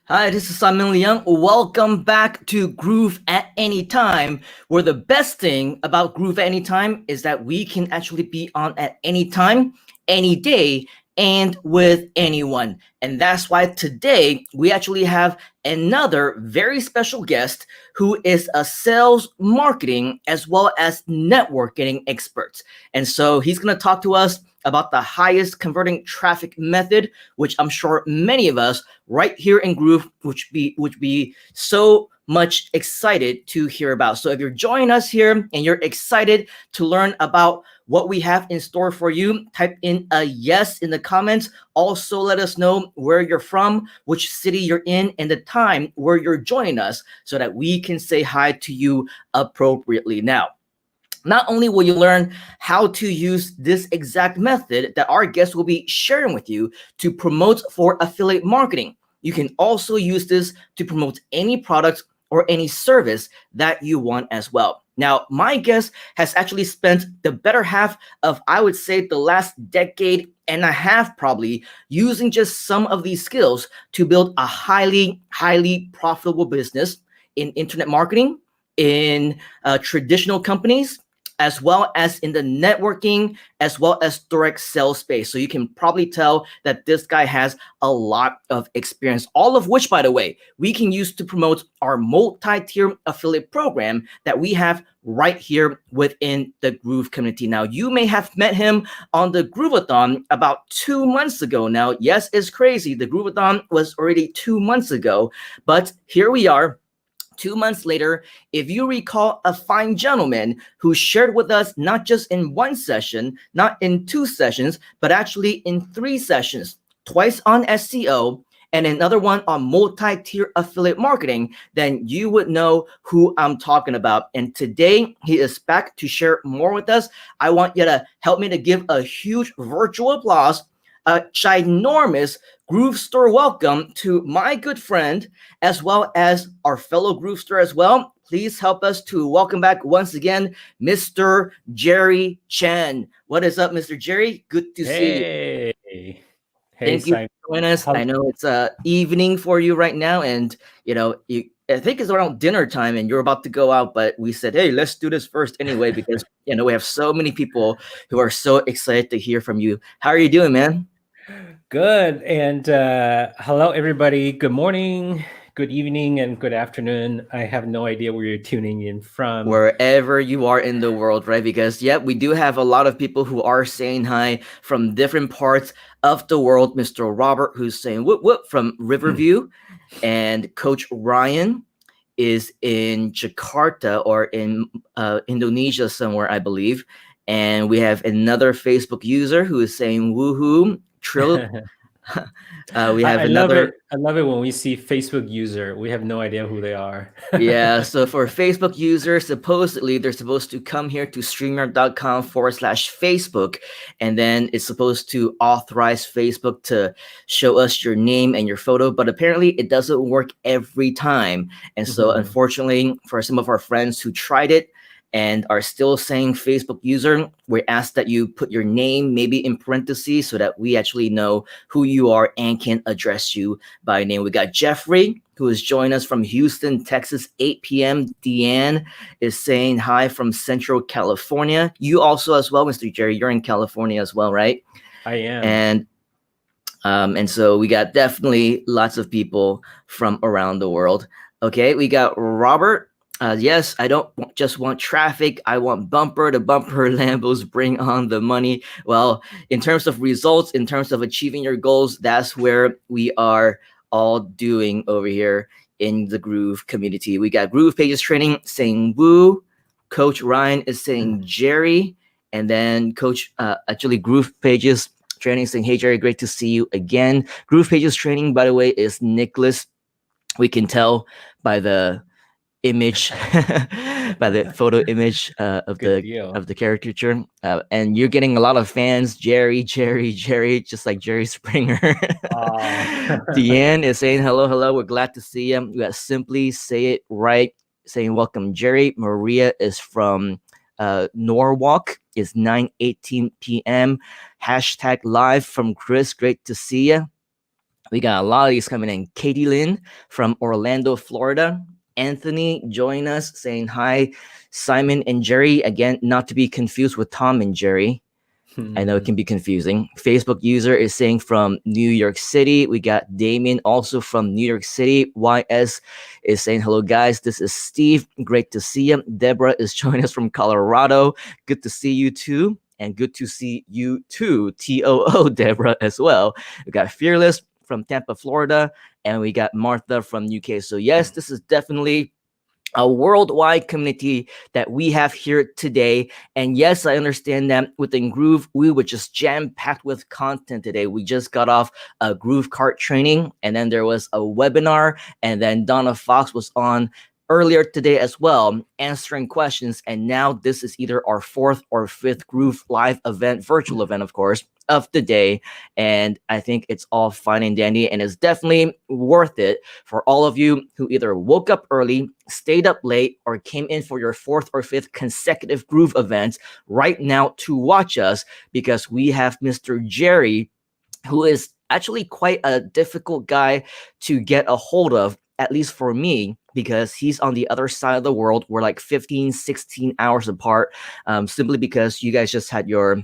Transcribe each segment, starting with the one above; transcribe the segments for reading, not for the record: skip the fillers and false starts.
Hi, this is Simon Liang. Welcome back to Groove at Any Time, where the best thing about Groove at Any Time is that we can actually be on at any time, any day, and with anyone. And that's why today we actually have another very special guest who is a sales, marketing, as well as networking expert. And so he's going to talk to us about the highest converting traffic method, which I'm sure many of us right here in Groove would be so much excited to hear about. So if you're joining us here and you're excited to learn about what we have in store for you, type in a yes in the comments. Also, let us know where you're from, which city you're in, and the time where you're joining us so that we can say hi to you appropriately. Now, not only will you learn how to use this exact method that our guests will be sharing with you to promote for affiliate marketing, you can also use this to promote any product or any service that you want as well. Now, my guest has actually spent the better half of, I would say, the last decade and a half probably using just some of these skills to build a highly profitable business in internet marketing, in traditional companies, as well as in the networking, as well as direct sales space. So you can probably tell that this guy has a lot of experience, all of which, by the way, we can use to promote our multi-tier affiliate program that we have right here within the Groove community. Now, you may have met him on the Groovathon about 2 months ago. Now, yes, it's crazy. The Groovathon was already 2 months ago, but here we are. 2 months later, if you recall a fine gentleman who shared with us not just in one session, not in 2 sessions, but actually in 3 sessions, twice on SEO and another one on multi-tier affiliate marketing, then you would know who I'm talking about. And today he is back to share more with us. I want you to help me to give a huge virtual applause, a ginormous Groove Store welcome to my good friend, as well as our fellow Groove Store as well. Please help us to welcome back once again, Mr. Jerry Chen. What is up, Mr. Jerry? Good to see you. Hey, hey, Thank you Simon. for joining us. I How, know it's evening for you right now, and I think it's around dinner time, and you're about to go out. But we said, hey, let's do this first anyway, because we have so many people who are so excited to hear from you. How are you doing, man? good. And hello, everybody. Good morning, good evening, and good afternoon. I have no idea where you're tuning in from. Wherever you are in the world, right? Because, yeah, we do have a lot of people who are saying hi from different parts of the world. Mr. Robert, who's saying whoop whoop from Riverview, and Coach Ryan is in Jakarta or in Indonesia somewhere, I believe. And we have another Facebook user who is saying woohoo. Trill. We have I love another. it. I love it when we see Facebook user. We have no idea who they are. Yeah, so for Facebook users, supposedly they're supposed to come here to streamer.com/Facebook, and then it's supposed to authorize Facebook to show us your name and your photo, but apparently it doesn't work every time. And so, Mhm. unfortunately, for some of our friends who tried it and are still saying Facebook user, we ask that you put your name maybe in parentheses so that we actually know who you are and can address you by name. We got Jeffrey, who is joining us from Houston, Texas, 8 p.m. Deanne is saying hi from Central California. You also as well, Mr. Jerry, you're in California as well, right? I am. And so we got definitely lots of people from around the world. Okay, we got Robert. Yes, I don't just want traffic. I want bumper to bumper Lambos. Bring on the money. Well, in terms of results, in terms of achieving your goals, that's where we are all doing over here in the Groove community. We got Groove Pages Training saying woo. Coach Ryan is saying Jerry. And then actually Groove Pages Training saying, hey, Jerry, great to see you again. Groove Pages Training, by the way, is Nicholas. We can tell by the image, by the photo image of Good the deal. caricature, and you're getting a lot of fans. Jerry, just like Jerry Springer. Aw. Deanne is saying hello, hello. We're glad to see you. We got Simply Say It Right saying welcome, Jerry. Maria is from Norwalk. Is 9:18 p.m. Hashtag live from Chris. Great to see you. We got a lot of these coming in. Katie Lynn from Orlando, Florida. Anthony join us saying hi. Simon and Jerry, again, not to be confused with Tom and Jerry. I know it can be confusing. Facebook user is saying from New York City. We got Damien also from New York City. YS is saying, hello, guys. This is Steve. Great to see you. Deborah is joining us from Colorado. Good to see you too. And good to see you too, TOO, Deborah, as well. We got Fearless from Tampa, Florida. And we got Martha from UK. So, yes, this is definitely a worldwide community that we have here today. And yes, I understand that within Groove, we were just jam packed with content today. We just got off a Groove cart training, and then there was a webinar, and then Donna Fox was on earlier today as well, answering questions. And now this is either our fourth or fifth Groove live event, virtual event, of course, of the day. And I think it's all fine and dandy, and it's definitely worth it for all of you who either woke up early, stayed up late, or came in for your fourth or fifth consecutive Groove events right now to watch us, because we have Mr. Jerry, who is actually quite a difficult guy to get a hold of, at least for me, because he's on the other side of the world. We're like 15, 16 hours apart, simply because you guys just had your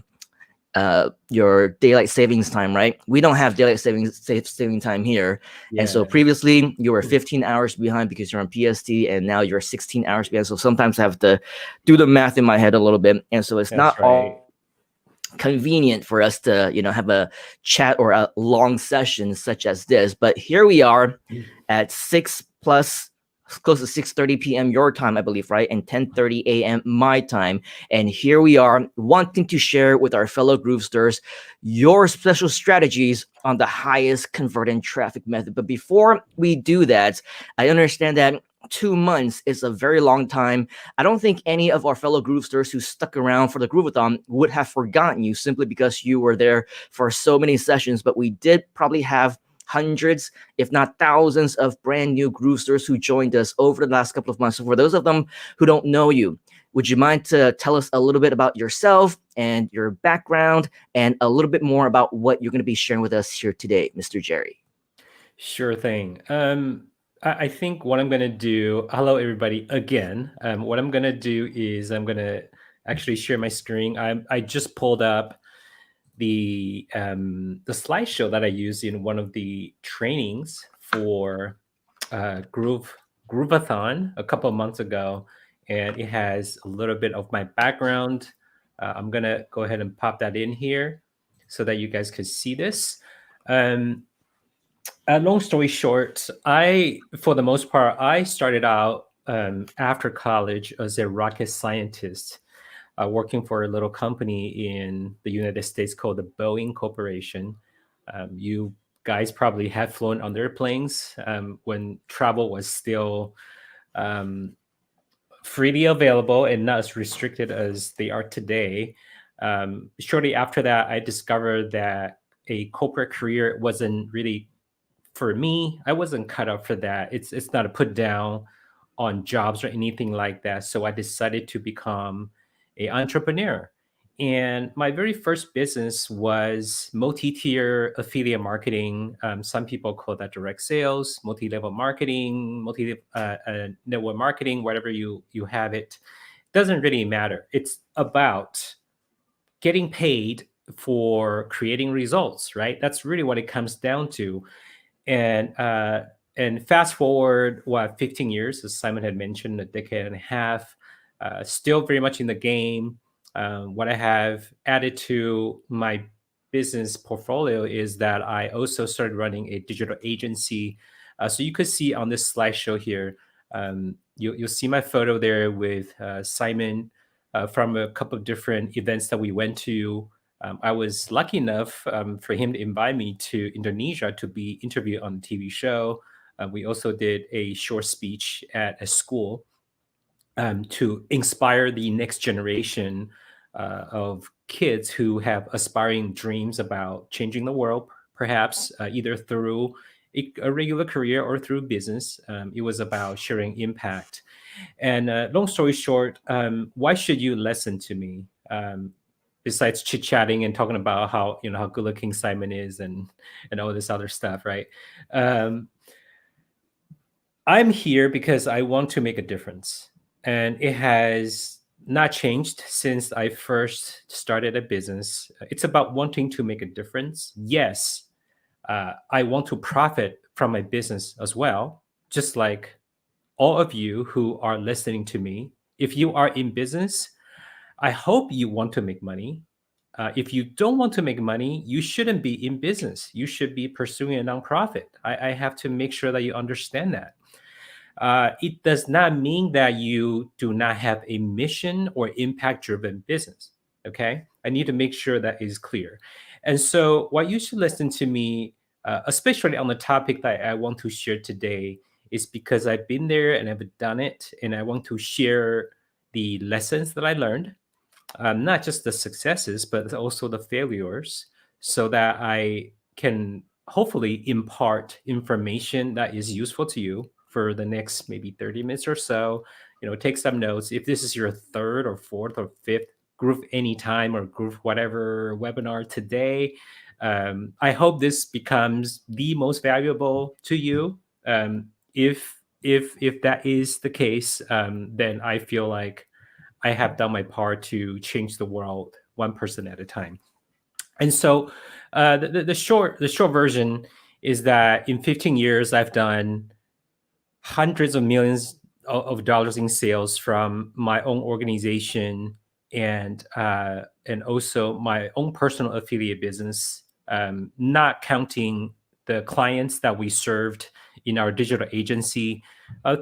daylight savings time, right? We don't have daylight saving time here. Yeah. And so previously you were 15 hours behind because you're on PST, and now you're 16 hours behind. So sometimes I have to do the math in my head a little bit. And so it's That's not right. all convenient for us to, have a chat or a long session such as this. But here we are at 6 plus, close to 6:30 p.m. your time, I believe, right? And 10:30 a.m. my time. And here we are wanting to share with our fellow Groovesters your special strategies on the highest converting traffic method. But before we do that, I understand that 2 months is a very long time. I don't think any of our fellow Groovesters who stuck around for the Groovathon would have forgotten you simply because you were there for so many sessions. But we did probably have hundreds, if not thousands, of brand new Groovesters who joined us over the last couple of months. So for those of them who don't know you, would you mind to tell us a little bit about yourself and your background, and a little bit more about what you're going to be sharing with us here today, Mr. Jerry? Sure thing. I think what I'm going to do, hello everybody again. What I'm going to do is I'm going to actually share my screen. I just pulled up the slideshow that I used in one of the trainings for Groovathon a couple of months ago, and it has a little bit of my background. I'm going to go ahead and pop that in here so that you guys could see this. Long story short, for the most part, I started out after college as a rocket scientist, working for a little company in the United States called the Boeing Corporation. You guys probably had flown on their planes when travel was still freely available and not as restricted as they are today. Shortly after that, I discovered that a corporate career wasn't really for me. I wasn't cut out for that. It's not a put down on jobs or anything like that. So I decided to become an entrepreneur. And my very first business was multi-tier affiliate marketing. Some people call that direct sales, multi-level marketing, network marketing, whatever you have it. Doesn't really matter. It's about getting paid for creating results, right? That's really what it comes down to. And fast forward 15 years, as Simon had mentioned, a decade and a half, still very much in the game. What I have added to my business portfolio is that I also started running a digital agency. So you could see on this slideshow here, you'll see my photo there with Simon from a couple of different events that we went to. I was lucky enough for him to invite me to Indonesia to be interviewed on the TV show. We also did a short speech at a school to inspire the next generation of kids who have aspiring dreams about changing the world, perhaps either through a regular career or through business. It was about sharing impact. And long story short, why should you listen to me? besides chit chatting and talking about how how good looking Simon is and all this other stuff, right? Um, I'm here because I want to make a difference, and it has not changed since I first started a business. It's about wanting to make a difference. Yes, I want to profit from my business as well, just like all of you who are listening to me. If you are in business, I hope you want to make money. If you don't want to make money, you shouldn't be in business. You should be pursuing a nonprofit. I have to make sure that you understand that. It does not mean that you do not have a mission or impact driven business. Okay. I need to make sure that is clear. And so, what you should listen to me, especially on the topic that I want to share today, is because I've been there and I've done it, and I want to share the lessons that I learned, not just the successes, but also the failures, so that I can hopefully impart information that is useful to you for the next maybe 30 minutes or so. Take some notes. If this is your third or fourth or fifth group anytime or group whatever webinar today, I hope this becomes the most valuable to you. If that is the case, then I feel like I have done my part to change the world one person at a time. And so, the short version is that in 15 years, I've done hundreds of millions of dollars in sales from my own organization and also my own personal affiliate business, not counting the clients that we served in our digital agency.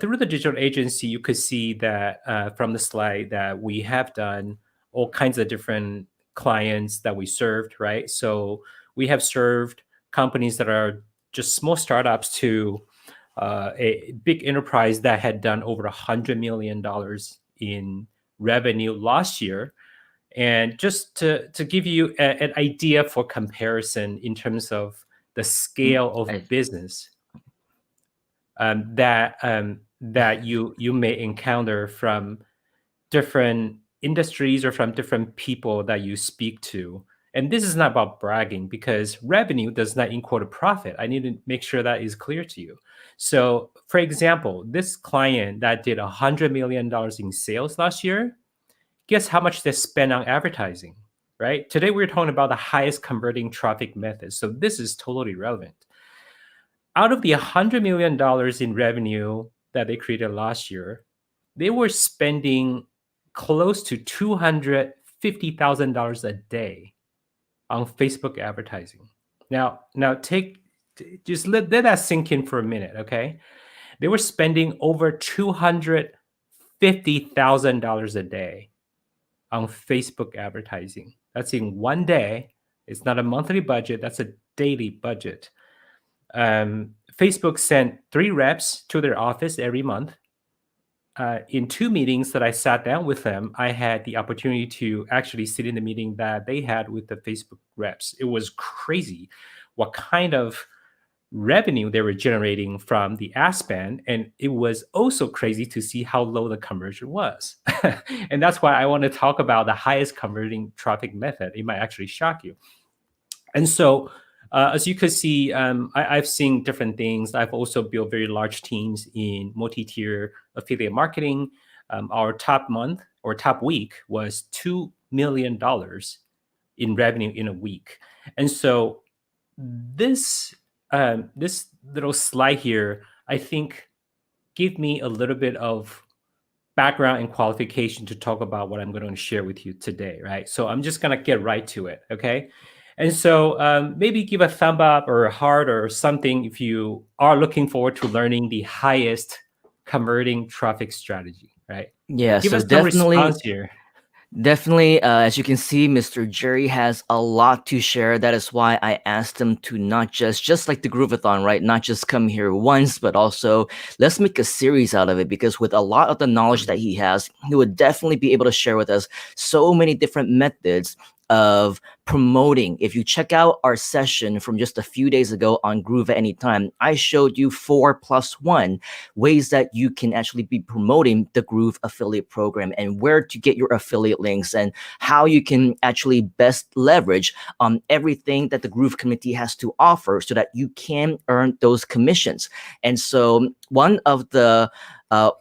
Through the digital agency, you could see that from the slide that we have done all kinds of different clients that we served, right? So we have served companies that are just small startups to a big enterprise that had done over $100 million in revenue last year. And just to give you an idea for comparison in terms of the scale of I, business that you may encounter from different industries or from different people that you speak to. And this is not about bragging, because revenue does not equal to profit. I need to make sure that is clear to you. So, for example, this client that did $100 million in sales last year, guess how much they spent on advertising, right? Today we're talking about the highest converting traffic method. So this is totally relevant. Out of the $100 million in revenue that they created last year, they were spending close to $250,000 a day on Facebook advertising. Now just let that sink in for a minute, okay? They were spending over $250,000 a day on Facebook advertising. That's in one day. It's not a monthly budget, that's a daily budget. Facebook sent 3 reps to their office every month. In 2 meetings that I sat down with them, I had the opportunity to actually sit in the meeting that they had with the Facebook reps. It was crazy what kind of revenue they were generating from the ad spend. And it was also crazy to see how low the conversion was. And that's why I want to talk about the highest converting traffic method. It might actually shock you. And so, as you could see, I've seen different things. I've also built very large teams in multi-tier affiliate marketing. Our top month or top week was $2 million in revenue in a week. And so this little slide here, I think, give me a little bit of background and qualification to talk about what I'm going to share with you today, right? So I'm just going to get right to it, okay? And so maybe give a thumb up or a heart or something if you are looking forward to learning the highest converting traffic strategy, right? yeah, Give so us some definitely response here. Definitely, as you can see, Mr. Jerry has a lot to share. That is why I asked him to not just like the Groovathon, right? Not just come here once, but also let's make a series out of it. Because with a lot of the knowledge that he has, he would definitely be able to share with us so many different methods of promoting. If you check out our session from just a few days ago on Groove at Any Time, I showed you 4+1 ways that you can actually be promoting the Groove affiliate program and where to get your affiliate links and how you can actually best leverage everything that the Groove community has to offer so that you can earn those commissions. And so one of the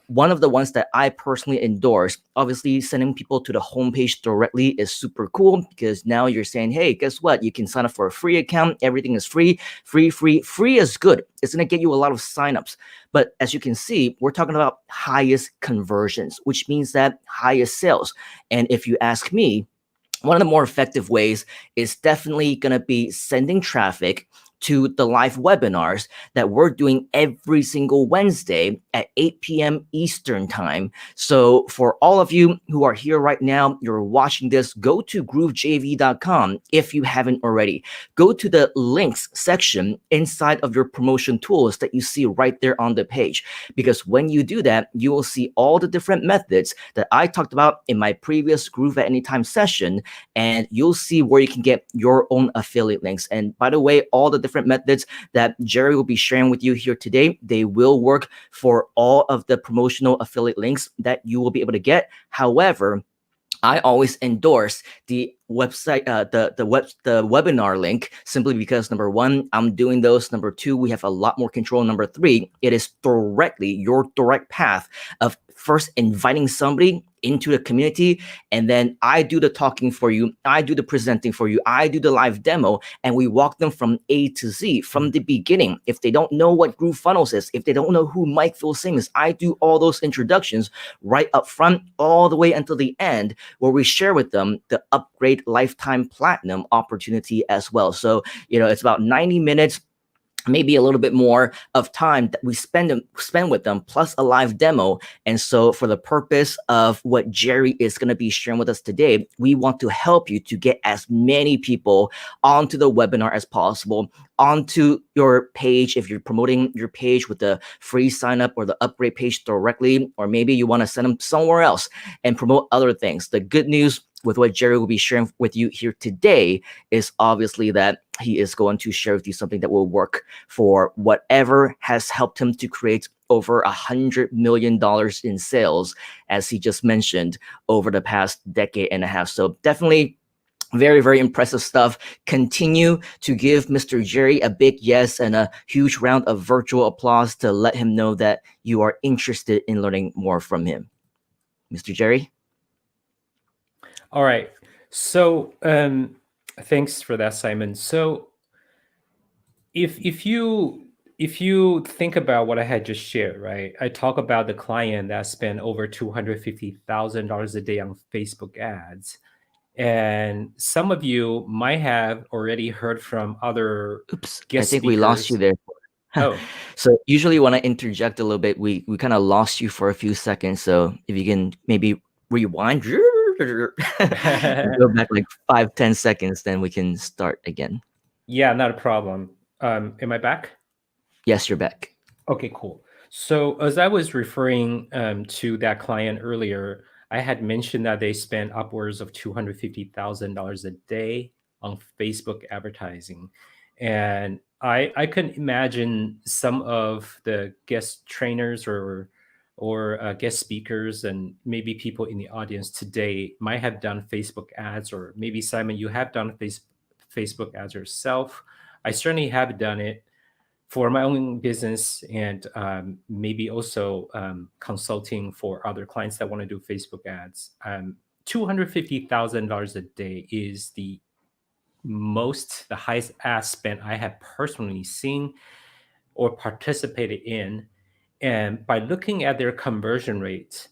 ones that I personally endorse, obviously sending people to the homepage directly is super cool because now you're saying, hey, guess what? You can sign up for a free account. Everything is free. Free is good. It's going to get you a lot of signups. But as you can see, we're talking about highest conversions, which means that highest sales. And if you ask me, one of the more effective ways is definitely going to be sending traffic to the live webinars that we're doing every single Wednesday at 8 p.m. Eastern time. So for all of you who are here right now, you're watching this, go to groovejv.com if you haven't already. Go to the links section inside of your promotion tools that you see right there on the page. Because when you do that, you will see all the different methods that I talked about in my previous Groove at Anytime session, and you'll see where you can get your own affiliate links. And by the way, all the different methods that Jerry will be sharing with you here today, they will work for all of the promotional affiliate links that you will be able to get. However, I always endorse the website, the webinar link, simply because number one, I'm doing those. Number two, we have a lot more control. Number three, it is directly your direct path of first inviting somebody into the community, and then I do the talking for you, I do the presenting for you, I do the live demo, and we walk them from A to Z from the beginning. If they don't know what Groove Funnels is, if they don't know who Mike Philsim is, I do all those introductions right up front, all the way until the end, where we share with them the upgrade lifetime platinum opportunity as well. So, it's about 90 minutes, maybe a little bit more of time that we spend with them, plus a live demo. And so for the purpose of what Jerry is going to be sharing with us today, we want to help you to get as many people onto the webinar as possible, onto your page. If you're promoting your page with the free sign up or the upgrade page directly, or maybe you want to send them somewhere else and promote other things. The good news with what Jerry will be sharing with you here today is obviously that he is going to share with you something that will work for whatever has helped him to create over $100 million in sales, as he just mentioned, over the past decade and a half. So definitely very, very impressive stuff. Continue to give Mr. Jerry a big yes and a huge round of virtual applause to let him know that you are interested in learning more from him. Mr. Jerry? All right. So thanks for that, Simon. So if you think about what I had just shared, right? I talk about the client that spent over $250,000 a day on Facebook ads. And some of you might have already heard from other Oops, I guest think we lost you speakers. there. Oh, So usually when I interject a little bit, we kind of lost you for a few seconds. So if you can maybe rewind, go back like 5-10 seconds, then we can start again. yeah, not a problem. Am I back? Yes, you're back. Okay, cool. So as I was referring to that client earlier, I had mentioned that they spend upwards of $250,000 a day on Facebook advertising. And I can imagine some of the guest trainers or guest speakers and maybe people in the audience today might have done Facebook ads, or maybe Simon, you have done Facebook ads yourself. I certainly have done it for my own business, and maybe also consulting for other clients that want to do Facebook ads. $250,000 a day is the highest ad spend I have personally seen or participated in. And by looking at their conversion rates,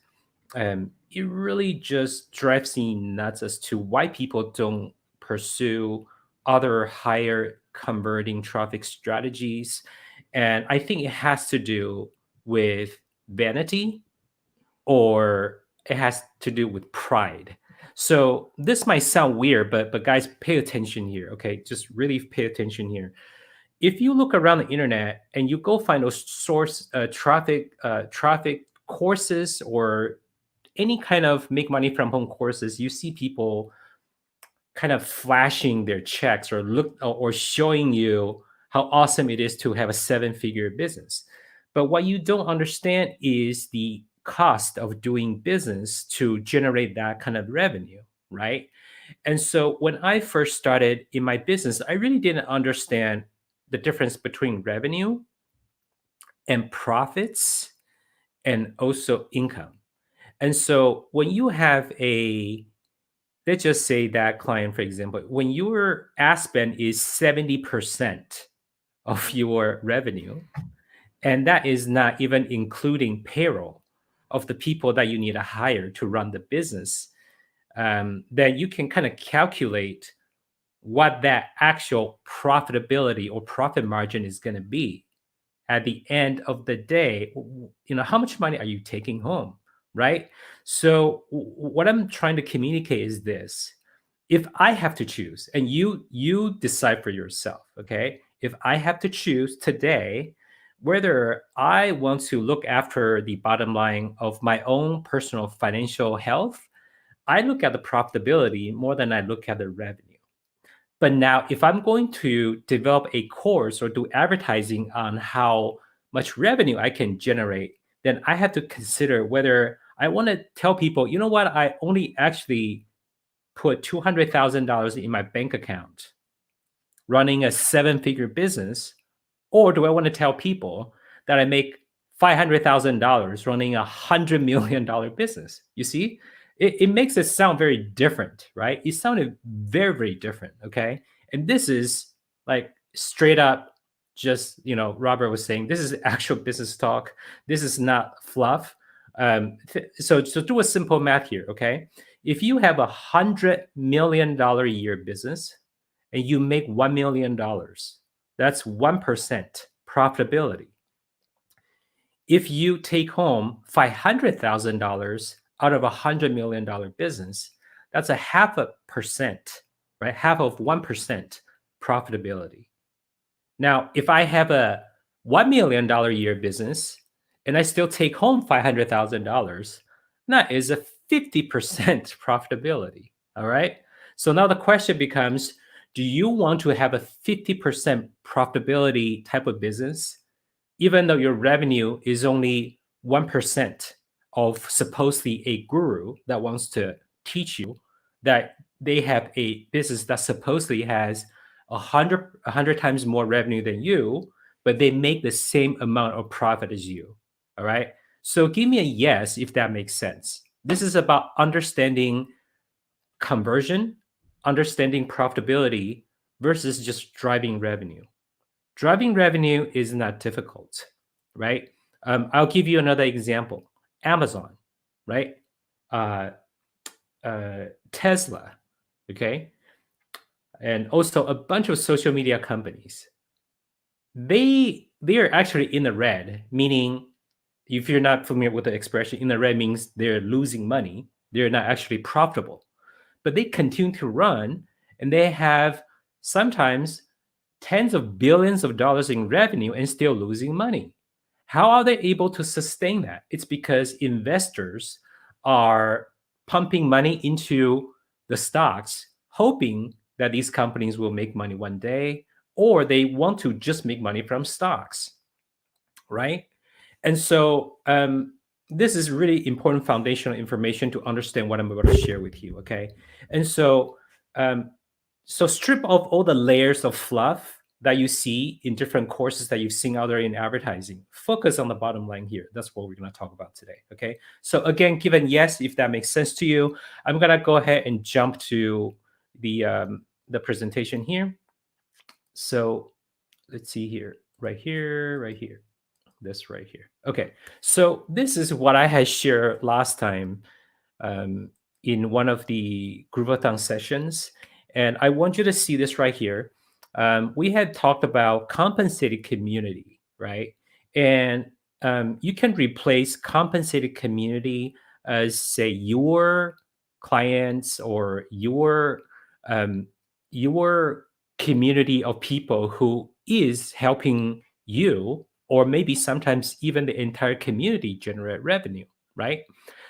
it really just drives me nuts as to why people don't pursue other higher converting traffic strategies. And I think it has to do with vanity, or it has to do with pride. So this might sound weird, but guys, pay attention here. Okay, just really pay attention here. If you look around the internet and you go find those source traffic courses or any kind of make money from home courses, you see people kind of flashing their checks or showing you how awesome it is to have a 7-figure business. But what you don't understand is the cost of doing business to generate that kind of revenue, right? And so when I first started in my business, I really didn't understand the difference between revenue and profits and also income. And so when you have let's just say that client, for example, when your ad spend is 70% of your revenue, and that is not even including payroll of the people that you need to hire to run the business, then you can kind of calculate what that actual profitability or profit margin is going to be at the end of the day. How much money are you taking home, right? So what I'm trying to communicate is this: if I have to choose, and you decide for yourself, okay, if I have to choose today whether I want to look after the bottom line of my own personal financial health, I look at the profitability more than I look at the revenue. But now, if I'm going to develop a course or do advertising on how much revenue I can generate, then I have to consider whether I want to tell people, you know what, I only actually put $200,000 in my bank account running a 7-figure business, or do I want to tell people that I make $500,000 running $100 million business? You see, it makes it sound very different, right? It sounded very, very different. Okay. And this is like straight up, just, Robert was saying, this is actual business talk. This is not fluff. So do a simple math here. Okay. If you have $100 million a year business and you make $1 million, that's 1% profitability. If you take home $500,000 out of $100 million business, that's a 0.5%, right? Half of 1% profitability. Now, if I have a $1 million a year business and I still take home $500,000, that is a 50% profitability. All right. So now the question becomes, do you want to have a 50% profitability type of business, even though your revenue is only 1% of supposedly a guru that wants to teach you that they have a business that supposedly has 100 times more revenue than you, but they make the same amount of profit as you? All right. So give me a yes if that makes sense. This is about understanding conversion, understanding profitability versus just driving revenue. Driving revenue is not difficult, right? I'll give you another example. Amazon, right? Uh, Tesla, okay? And also a bunch of social media companies. They are actually in the red, meaning if you're not familiar with the expression, in the red means they're losing money. They're not actually profitable. But they continue to run, and they have sometimes tens of billions of dollars in revenue and still losing money. How are they able to sustain that? It's because investors are pumping money into the stocks, hoping that these companies will make money one day, or they want to just make money from stocks, right? And so this is really important foundational information to understand what I'm about to share with you. Okay. And so strip off all the layers of fluff that you see in different courses that you've seen out there in advertising. Focus on the bottom line here. That's what we're going to talk about today. Okay. So again, given yes, if that makes sense to you, I'm going to go ahead and jump to the presentation here. So let's see here, right here, right here. This right here. Okay, so this is what I had shared last time in one of the Groovathon sessions, and I want you to see this right here. We had talked about compensated community, right? And you can replace compensated community as, say, your clients or your community of people who is helping you, or maybe sometimes even the entire community, generate revenue, right?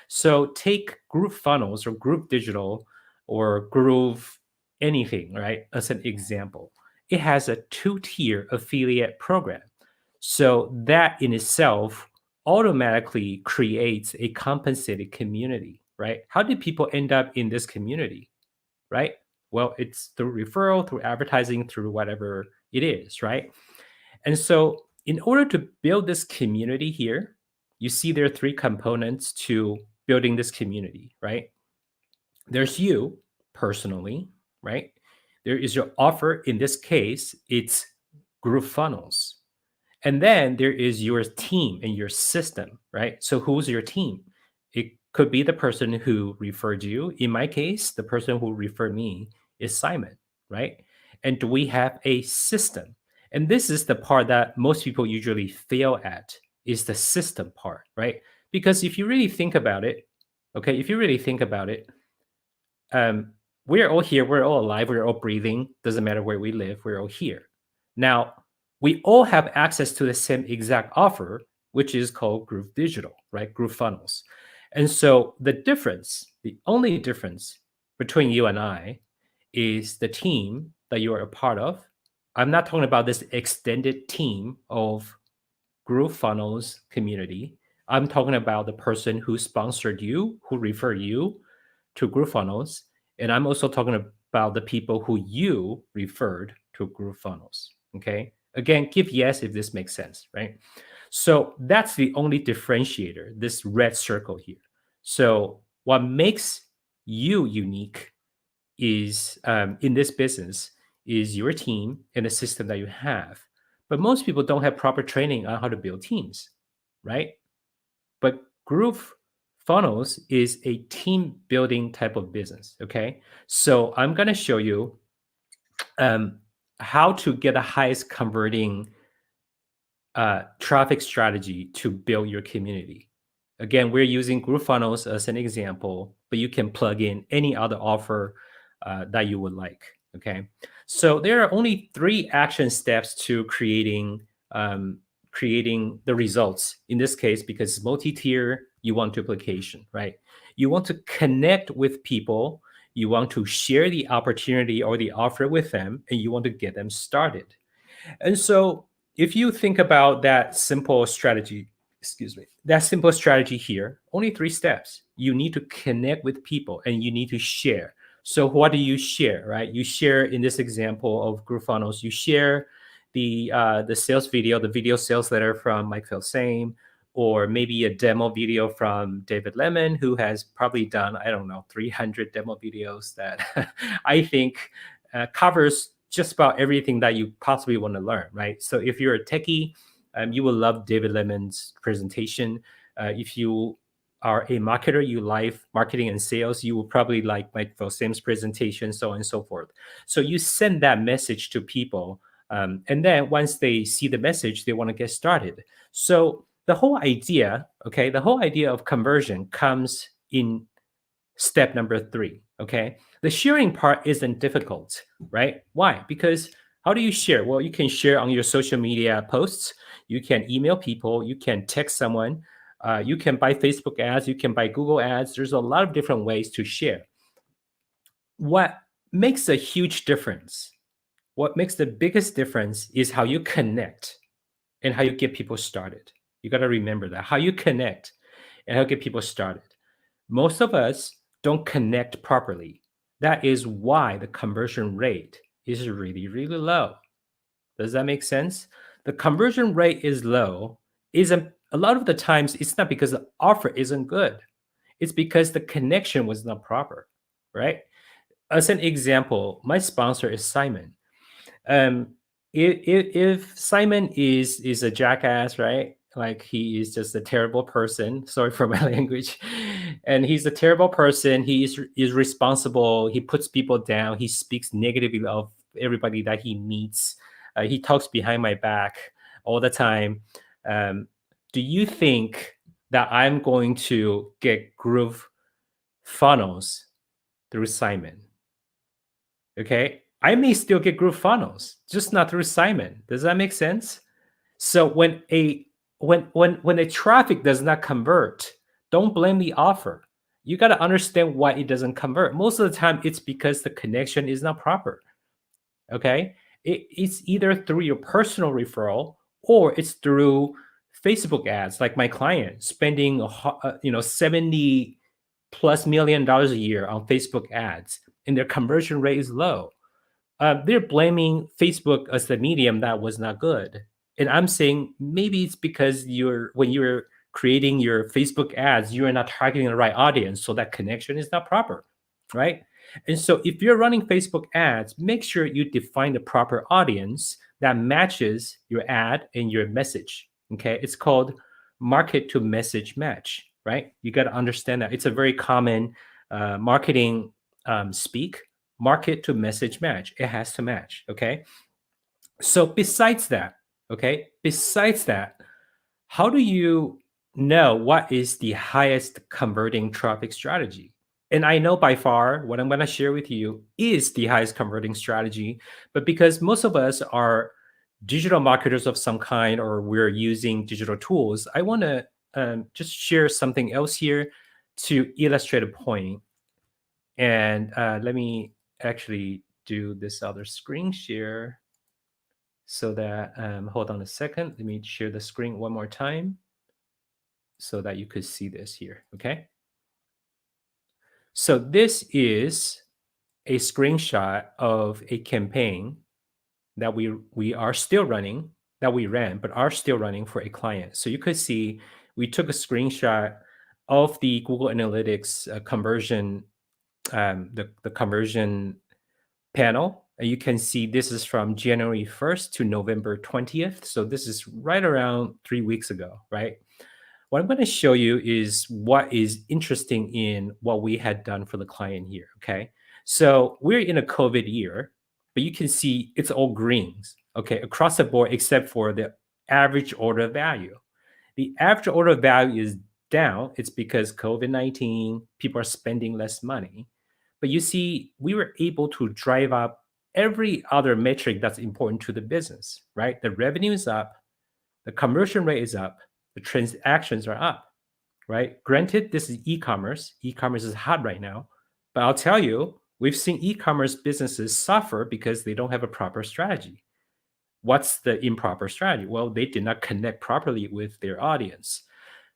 So take Groove Funnels or Groove Digital or Groove anything, right? As an example, it has a 2-tier affiliate program. So that in itself automatically creates a compensated community, right? How did people end up in this community, right? Well, it's through referral, through advertising, through whatever it is, right? And so, in order to build this community here, you see there are 3 components to building this community, right? There's you personally, right? There is your offer. In this case, it's group funnels. And then there is your team and your system, right? So who's your team? It could be the person who referred you. In my case, the person who referred me is Simon, right? And do we have a system? And this is the part that most people usually fail at, is the system part, right? Because if you really think about it, okay, if you really think about it, we're all here, we're all alive, we're all breathing. Doesn't matter where we live, we're all here. Now, we all have access to the same exact offer, which is called Groove Digital, right? Groove Funnels. And so the difference, the only difference between you and I is the team that you are a part of. I'm not talking about this extended team of Groove Funnels community. I'm talking about the person who sponsored you, who referred you to Groove Funnels. And I'm also talking about the people who you referred to Groove Funnels. Okay. Again, give yes if this makes sense, right? So that's the only differentiator, this red circle here. So what makes you unique is in this business is your team and the system that you have. But most people don't have proper training on how to build teams, right? But Groove Funnels is a team building type of business. Okay. So I'm going to show you how to get the highest converting traffic strategy to build your community. Again, we're using Groove Funnels as an example, but you can plug in any other offer that you would like. Okay. So there are only 3 action steps to creating the results. In this case, because it's multi-tier, you want duplication, right? You want to connect with people, you want to share the opportunity or the offer with them, and you want to get them started. And so if you think about that simple strategy, excuse me, that simple strategy here, only 3 steps. You need to connect with people and you need to share. So what do you share, right? You share, in this example of Groove Funnels, you share the sales video, the video sales letter from Mike Filsame, or maybe a demo video from David Lemon, who has probably done, I don't know, 300 demo videos that I think covers just about everything that you possibly want to learn, right? So if you're a techie, you will love David Lemon's presentation. If you are a marketer, you like marketing and sales, you will probably like Mike Filsame's presentation, so on and so forth. So you send that message to people, and then once they see the message, they want to get started. So the whole idea, okay, the whole idea of conversion comes in step number 3. Okay. The sharing part isn't difficult, right? Why? Because how do you share? Well, you can share on your social media posts. You can email people. You can text someone. You can buy Facebook ads. You can buy Google ads. There's a lot of different ways to share. What makes a huge difference, what makes the biggest difference is how you connect and how you get people started. You got to remember that, how you connect and how you get people started. Most of us don't connect properly. That is why the conversion rate is really, really low. Does that make sense? The conversion rate is low. Isn't a lot of the times it's not because the offer isn't good. It's because the connection was not proper, right? As an example, my sponsor is Simon. um if Simon is a jackass, right? Like he is just a terrible person. Sorry for my language. And he's a terrible person. He is responsible. He puts people down. He speaks negatively of everybody that he meets. He talks behind my back all the time. Um, do you think that I'm going to get Groove Funnels through Simon? Okay, I may still get Groove Funnels, just not through Simon. Does that make sense? So when a traffic does not convert, don't blame the offer. You got to understand why it doesn't convert. Most of the time, it's because the connection is not proper. Okay, it's either through your personal referral or it's through Facebook ads. Like my client spending 70+ million a year on Facebook ads, and their conversion rate is low. They're blaming Facebook as the medium that was not good. And I'm saying maybe it's because when you're creating your Facebook ads, you are not targeting the right audience, so that connection is not proper, right? And so if you're running Facebook ads, make sure you define the proper audience that matches your ad and your message. Okay, it's called market to message match, right? You got to understand that it's a very common marketing speak. Market to message match. It has to match. Okay. So besides that, how do you know what is the highest converting traffic strategy? And I know by far what I'm going to share with you is the highest converting strategy, but because most of us are digital marketers of some kind or we're using digital tools, I want to just share something else here to illustrate a point. And let me actually do this other screen share so that, hold on a second. Let me share the screen one more time so that you could see this here, okay? So this is a screenshot of a campaign that we are still running, that we ran, but are still running for a client. So you could see we took a screenshot of the Google Analytics conversion, the conversion panel. You can see this is from January 1st to November 20th. So this is right around 3 weeks ago, right? What I'm going to show you is what is interesting in what we had done for the client here, okay? So we're in a COVID year, but you can see it's all greens, okay, across the board except for the average order value. The average order value is down. It's because COVID-19, people are spending less money. But you see, we were able to drive up every other metric that's important to the business, right? The revenue is up, the conversion rate is up, the transactions are up, right? Granted, this is e-commerce. E-commerce is hot right now. But I'll tell you, we've seen e-commerce businesses suffer because they don't have a proper strategy. What's the improper strategy? Well, they did not connect properly with their audience.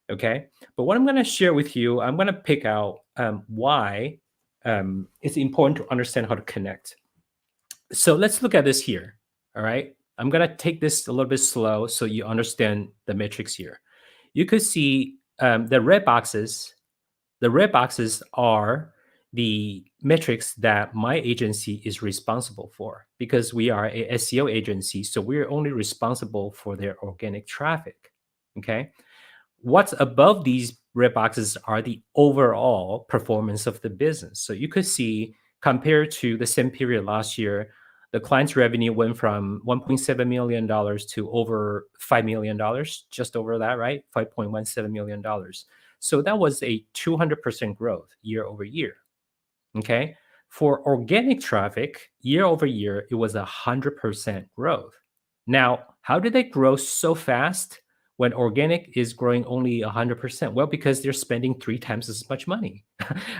Okay. But what I'm going to share with you, I'm going to pick out why it's important to understand how to connect. So let's look at this here. All right. I'm going to take this a little bit slow so you understand the metrics here. You could see the red boxes. The red boxes are the metrics that my agency is responsible for because we are a SEO agency. So we're only responsible for their organic traffic. Okay. What's above these red boxes are the overall performance of the business. So you could see compared to the same period last year, the client's revenue went from $1.7 million to over $5 million, just over that, right? $5.17 million. So that was a 200% growth year over year. Okay. For organic traffic, year over year, it was 100% growth. Now, how did they grow so fast when organic is growing only 100%? Well, because they're spending 3 times as much money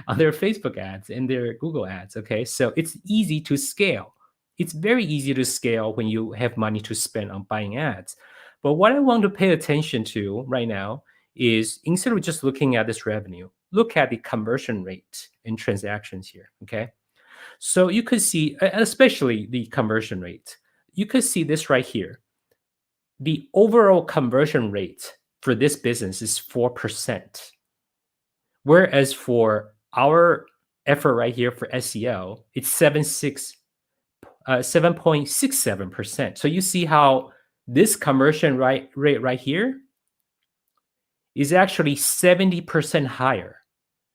on their Facebook ads and their Google ads. Okay. So it's easy to scale. It's very easy to scale when you have money to spend on buying ads. But what I want to pay attention to right now is instead of just looking at this revenue, look at the conversion rate in transactions here, okay? So you could see, especially the conversion rate, you could see this right here. The overall conversion rate for this business is 4%. Whereas for our effort right here for SEO, it's 7.67%. So you see how this conversion rate right here is actually 70% higher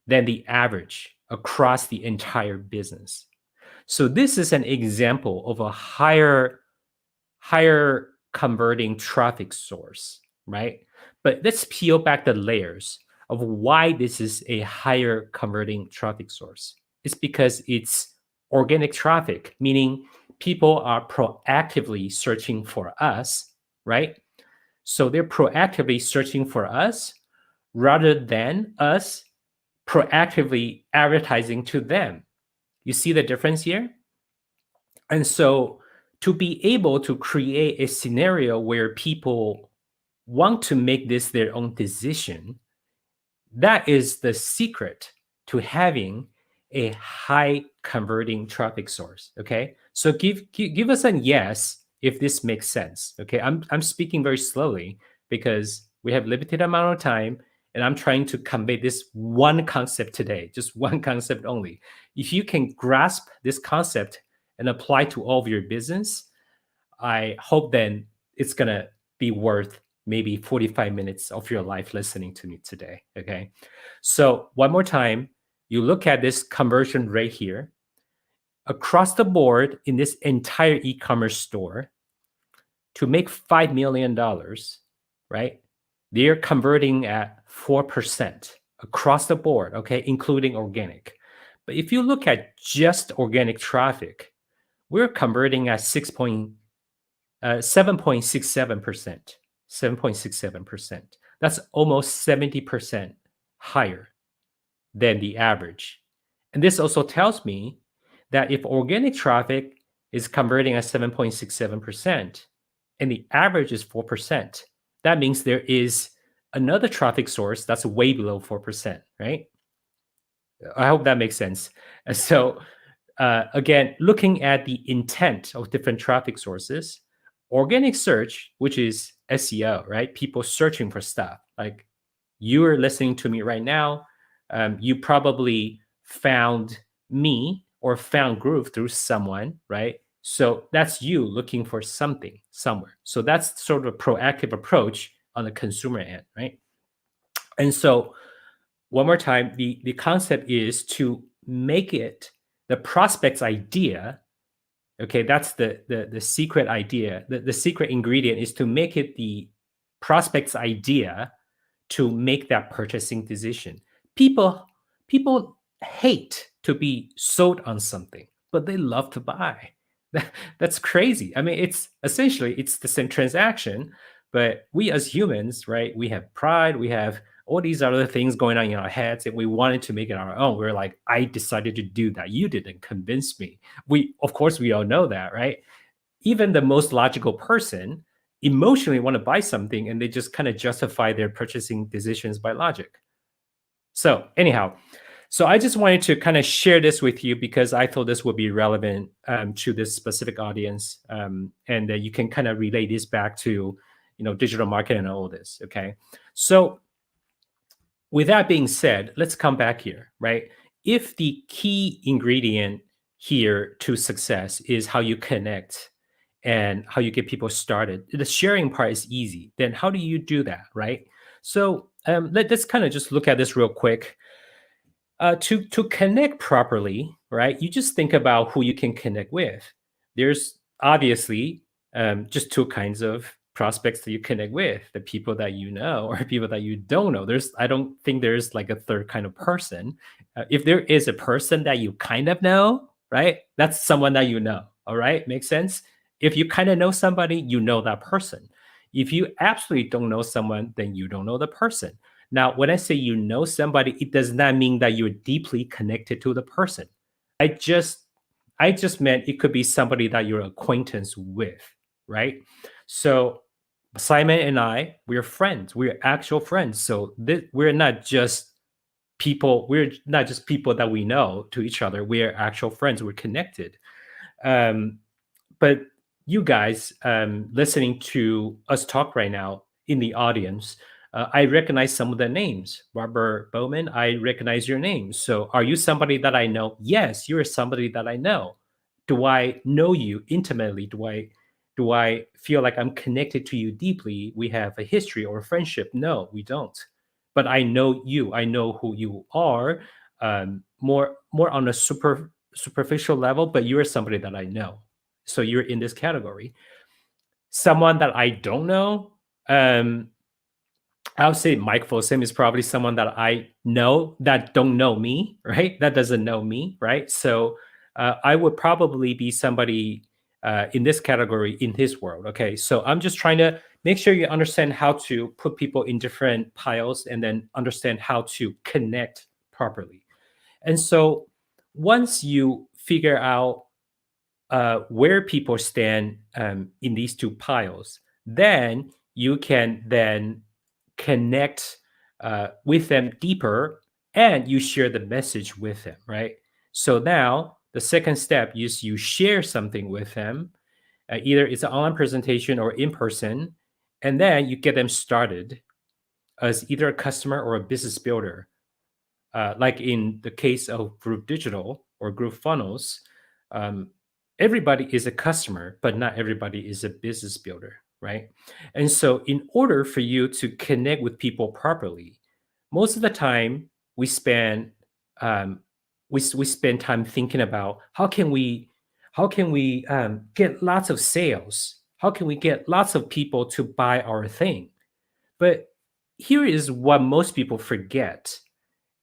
than the average across the entire business. So this is an example of a higher converting traffic source, right? But let's peel back the layers of why this is a higher converting traffic source. It's because it's organic traffic, meaning people are proactively searching for us, right? So they're proactively searching for us rather than us proactively advertising to them. You see the difference here? And so to be able to create a scenario where people want to make this their own decision, that is the secret to having a high converting traffic source. Okay. So give us a yes if this makes sense. Okay. I'm speaking very slowly because we have limited amount of time and I'm trying to convey this one concept today, just one concept only. If you can grasp this concept and apply to all of your business, I hope then it's gonna be worth maybe 45 minutes of your life listening to me today. Okay. So one more time, you look at this conversion rate here. Across the board in this entire e-commerce store, to make $5 million, right? They're converting at 4% across the board, okay, including organic. But if you look at just organic traffic, we're converting at 7.67%. 7.67%. That's almost 70% higher than the average. And this also tells me that if organic traffic is converting at 7.67% and the average is 4%, that means there is another traffic source that's way below 4%, right? I hope that makes sense. So again, looking at the intent of different traffic sources, organic search, which is SEO, right? People searching for stuff. Like you are listening to me right now. You probably found me or found Groove through someone, right? So that's you looking for something somewhere. So that's sort of a proactive approach on the consumer end, right? And so one more time, the concept is to make it the prospect's idea. Okay, that's the secret idea. The secret ingredient is to make it the prospect's idea to make that purchasing decision. People hate to be sold on something, but they love to buy. That's crazy. I mean, it's essentially it's the same transaction, but we as humans, right? We have pride, we have all these other things going on in our heads, and we wanted to make it our own. We're like, I decided to do that. You didn't convince me. We, of course, we all know that, right? Even the most logical person emotionally want to buy something and they just kind of justify their purchasing decisions by logic. So anyhow, so I just wanted to kind of share this with you because I thought this would be relevant to this specific audience, and that you can kind of relate this back to, digital marketing and all this. Okay, so with that being said, let's come back here, right? If the key ingredient here to success is how you connect and how you get people started, the sharing part is easy. Then how do you do that, right? So let's kind of just look at this real quick. To connect properly, right? You just think about who you can connect with. There's obviously just two kinds of prospects that you connect with: the people that you know or people that you don't know. I don't think there's like a third kind of person. If there is a person that you kind of know, right? That's someone that you know. All right, makes sense. If you kind of know somebody, you know that person. If you absolutely don't know someone, then you don't know the person. Now, when I say you know somebody, it does not mean that you're deeply connected to the person. I just I just meant it could be somebody that you're acquaintance with, right? So Simon and I, we're friends. We're actual friends. So we're not just people that we know to each other. We're actual friends. We're connected. Um, but you guys listening to us talk right now in the audience, I recognize some of the names. Robert Bowman, I recognize your name. So are you somebody that I know? Yes, you're somebody that I know. Do I know you intimately? Do I feel like I'm connected to you deeply? We have a history or a friendship? No, we don't. But I know you. I know who you are, more on a superficial level. But you're somebody that I know. So you're in this category. Someone that I don't know, I would say Mike Fossum is probably someone that I know that don't know me, right? That doesn't know me, right? So I would probably be somebody in this category in his world. Okay, so I'm just trying to make sure you understand how to put people in different piles and then understand how to connect properly. And so once you figure out where people stand in these two piles, then you can then connect with them deeper, and you share the message with them, right? So now the second step is you share something with them, either it's an online presentation or in person, and then you get them started as either a customer or a business builder. Like in the case of Group Digital or Group Funnels, um, everybody is a customer, but not everybody is a business builder, right? And so, in order for you to connect with people properly, most of the time we spend um, we spend time thinking about how can we get lots of sales, how can we get lots of people to buy our thing. But here is what most people forget,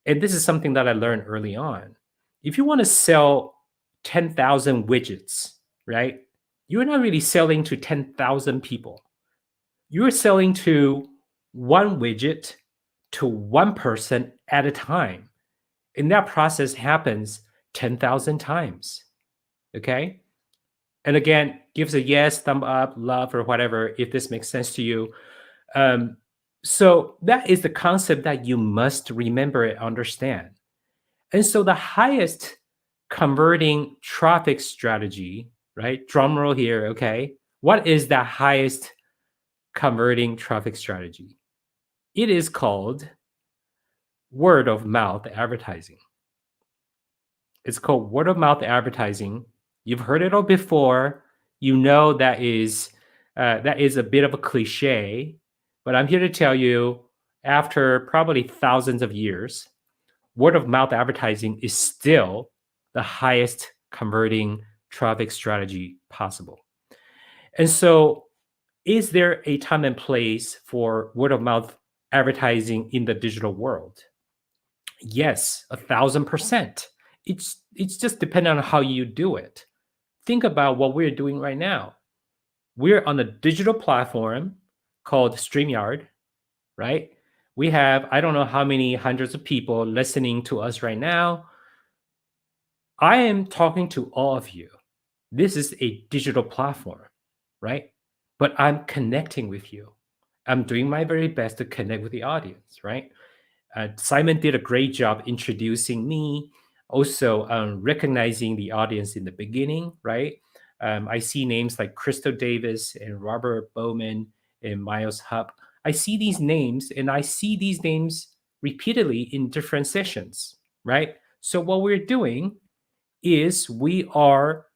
and this is something that I learned early on. If you want to sell 10,000 widgets, right? You're not really selling to 10,000 people. You're selling to one widget to one person at a time. And that process happens 10,000 times. Okay? And again, gives a yes, thumb up, love, or whatever, if this makes sense to you. Um, so that is the concept that you must remember and understand. And so the highest converting traffic strategy, right? Drum roll here, okay? What is the highest converting traffic strategy? It is called word of mouth advertising. It's called word of mouth advertising. You've heard it all before. You know that is a bit of a cliche, but I'm here to tell you, after probably thousands of years, word of mouth advertising is still the highest converting traffic strategy possible. And so, is there a time and place for word of mouth advertising in the digital world? Yes, 1,000%. It's just dependent on how you do it. Think about what we're doing right now. We're on a digital platform called StreamYard, right? We have, I don't know how many hundreds of people listening to us right now. I am talking to all of you. This is a digital platform, right? But I'm connecting with you. I'm doing my very best to connect with the audience, right? Simon did a great job introducing me, also recognizing the audience in the beginning, right? I see names like Crystal Davis and Robert Bowman and Miles Hupp. I see these names, and I see these names repeatedly in different sessions, right? So what we're doing is we are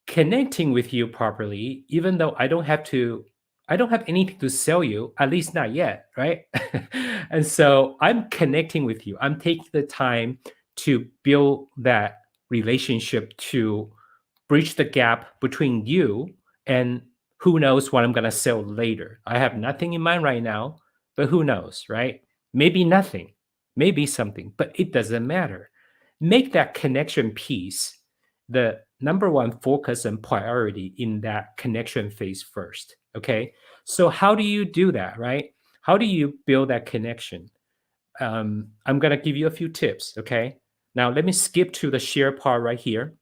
connecting with you properly, even though I don't have anything to sell you, at least not yet, right? And so I'm connecting with you. I'm taking the time to build that relationship, to bridge the gap between you and who knows what I'm going to sell later. I have nothing in mind right now, but who knows, right? Maybe nothing, maybe something, but it doesn't matter. Make that connection piece the number one focus and priority in that connection phase first. Okay. So, how do you do that, right? How do you build that connection? I'm going to give you a few tips. Okay. Now, let me skip to the share part right here.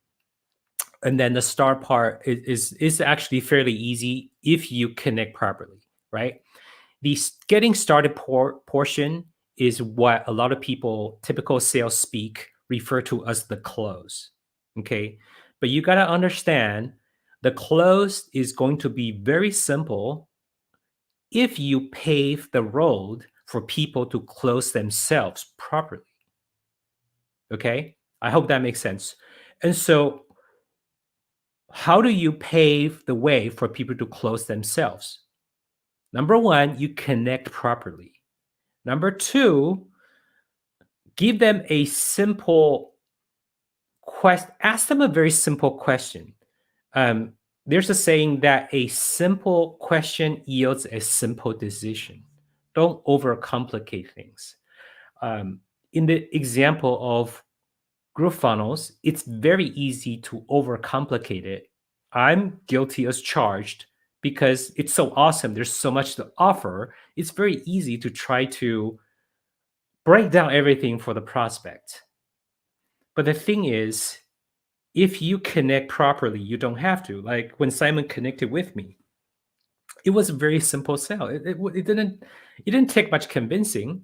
And then the start part is actually fairly easy if you connect properly, right? The getting started portion is what a lot of people, typical sales speak, refer to as the close. Okay. But you got to understand the close is going to be very simple if you pave the road for people to close themselves properly. Okay. I hope that makes sense. And so, how do you pave the way for people to close themselves? Number one, you connect properly. Number two, give them a simple question. Ask them a very simple question. Um, there's a saying that a simple question yields a simple decision. Don't overcomplicate things. Um, in the example of group funnels, it's very easy to overcomplicate it. I'm guilty as charged because it's so awesome. There's so much to offer. It's very easy to try to break down everything for the prospect. But the thing is, if you connect properly, you don't have to. Like when Simon connected with me, it was a very simple sell. It didn't take much convincing.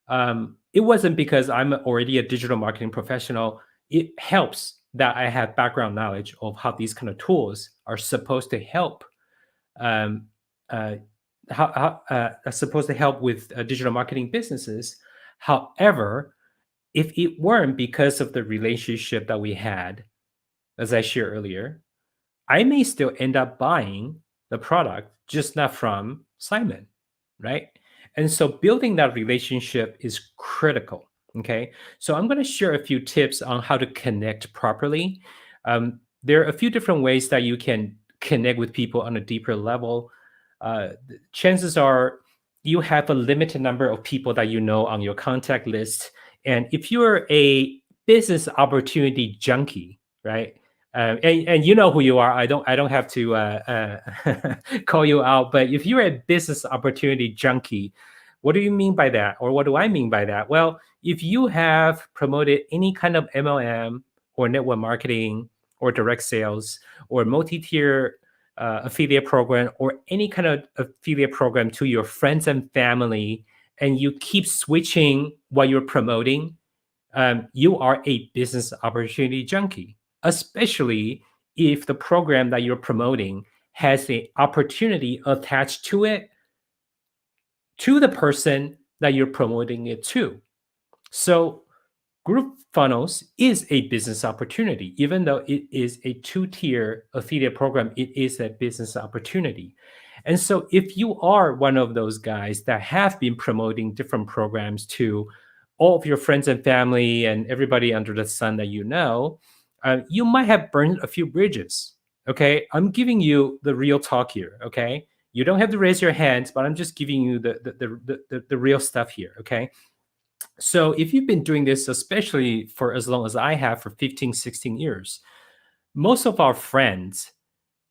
It wasn't because I'm already a digital marketing professional. It helps that I have background knowledge of how these kind of tools are supposed to help. Um, uh, are supposed to help with digital marketing businesses. However, if it weren't because of the relationship that we had, as I shared earlier, I may still end up buying the product, just not from Simon, right? And so building that relationship is critical. Okay. So I'm going to share a few tips on how to connect properly. There are a few different ways that you can connect with people on a deeper level. Chances are you have a limited number of people that you know on your contact list. And if you're a business opportunity junkie, right? And you know who you are. I don't have to call you out. But if you're a business opportunity junkie, what do you mean by that, or what do I mean by that? Well, if you have promoted any kind of MLM or network marketing or direct sales or multi-tier affiliate program or any kind of affiliate program to your friends and family, and you keep switching what you're promoting, you are a business opportunity junkie, especially if the program that you're promoting has an opportunity attached to it, to the person that you're promoting it to. So Group Funnels is a business opportunity. Even though it is a two-tier affiliate program, it is a business opportunity. And so if you are one of those guys that have been promoting different programs to all of your friends and family and everybody under the sun that you know, you might have burned a few bridges. Okay. I'm giving you the real talk here. Okay. You don't have to raise your hands, but I'm just giving you the real stuff here. Okay. So if you've been doing this, especially for as long as I have, for 15, 16 years, most of our friends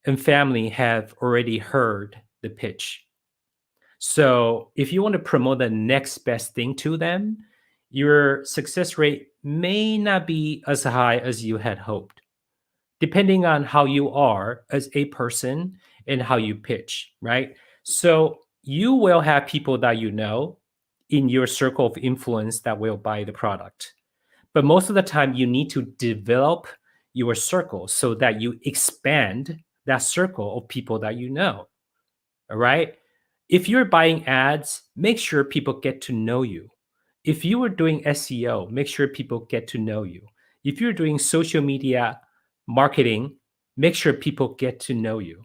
and family have already heard the pitch. So if you want to promote the next best thing to them, your success rate may not be as high as you had hoped, depending on how you are as a person and how you pitch, right? So you will have people that you know in your circle of influence that will buy the product. But most of the time, you need to develop your circle so that you expand that circle of people that you know. All right. If you're buying ads, make sure people get to know you. If you are doing SEO, make sure people get to know you. If you're doing social media marketing, make sure people get to know you.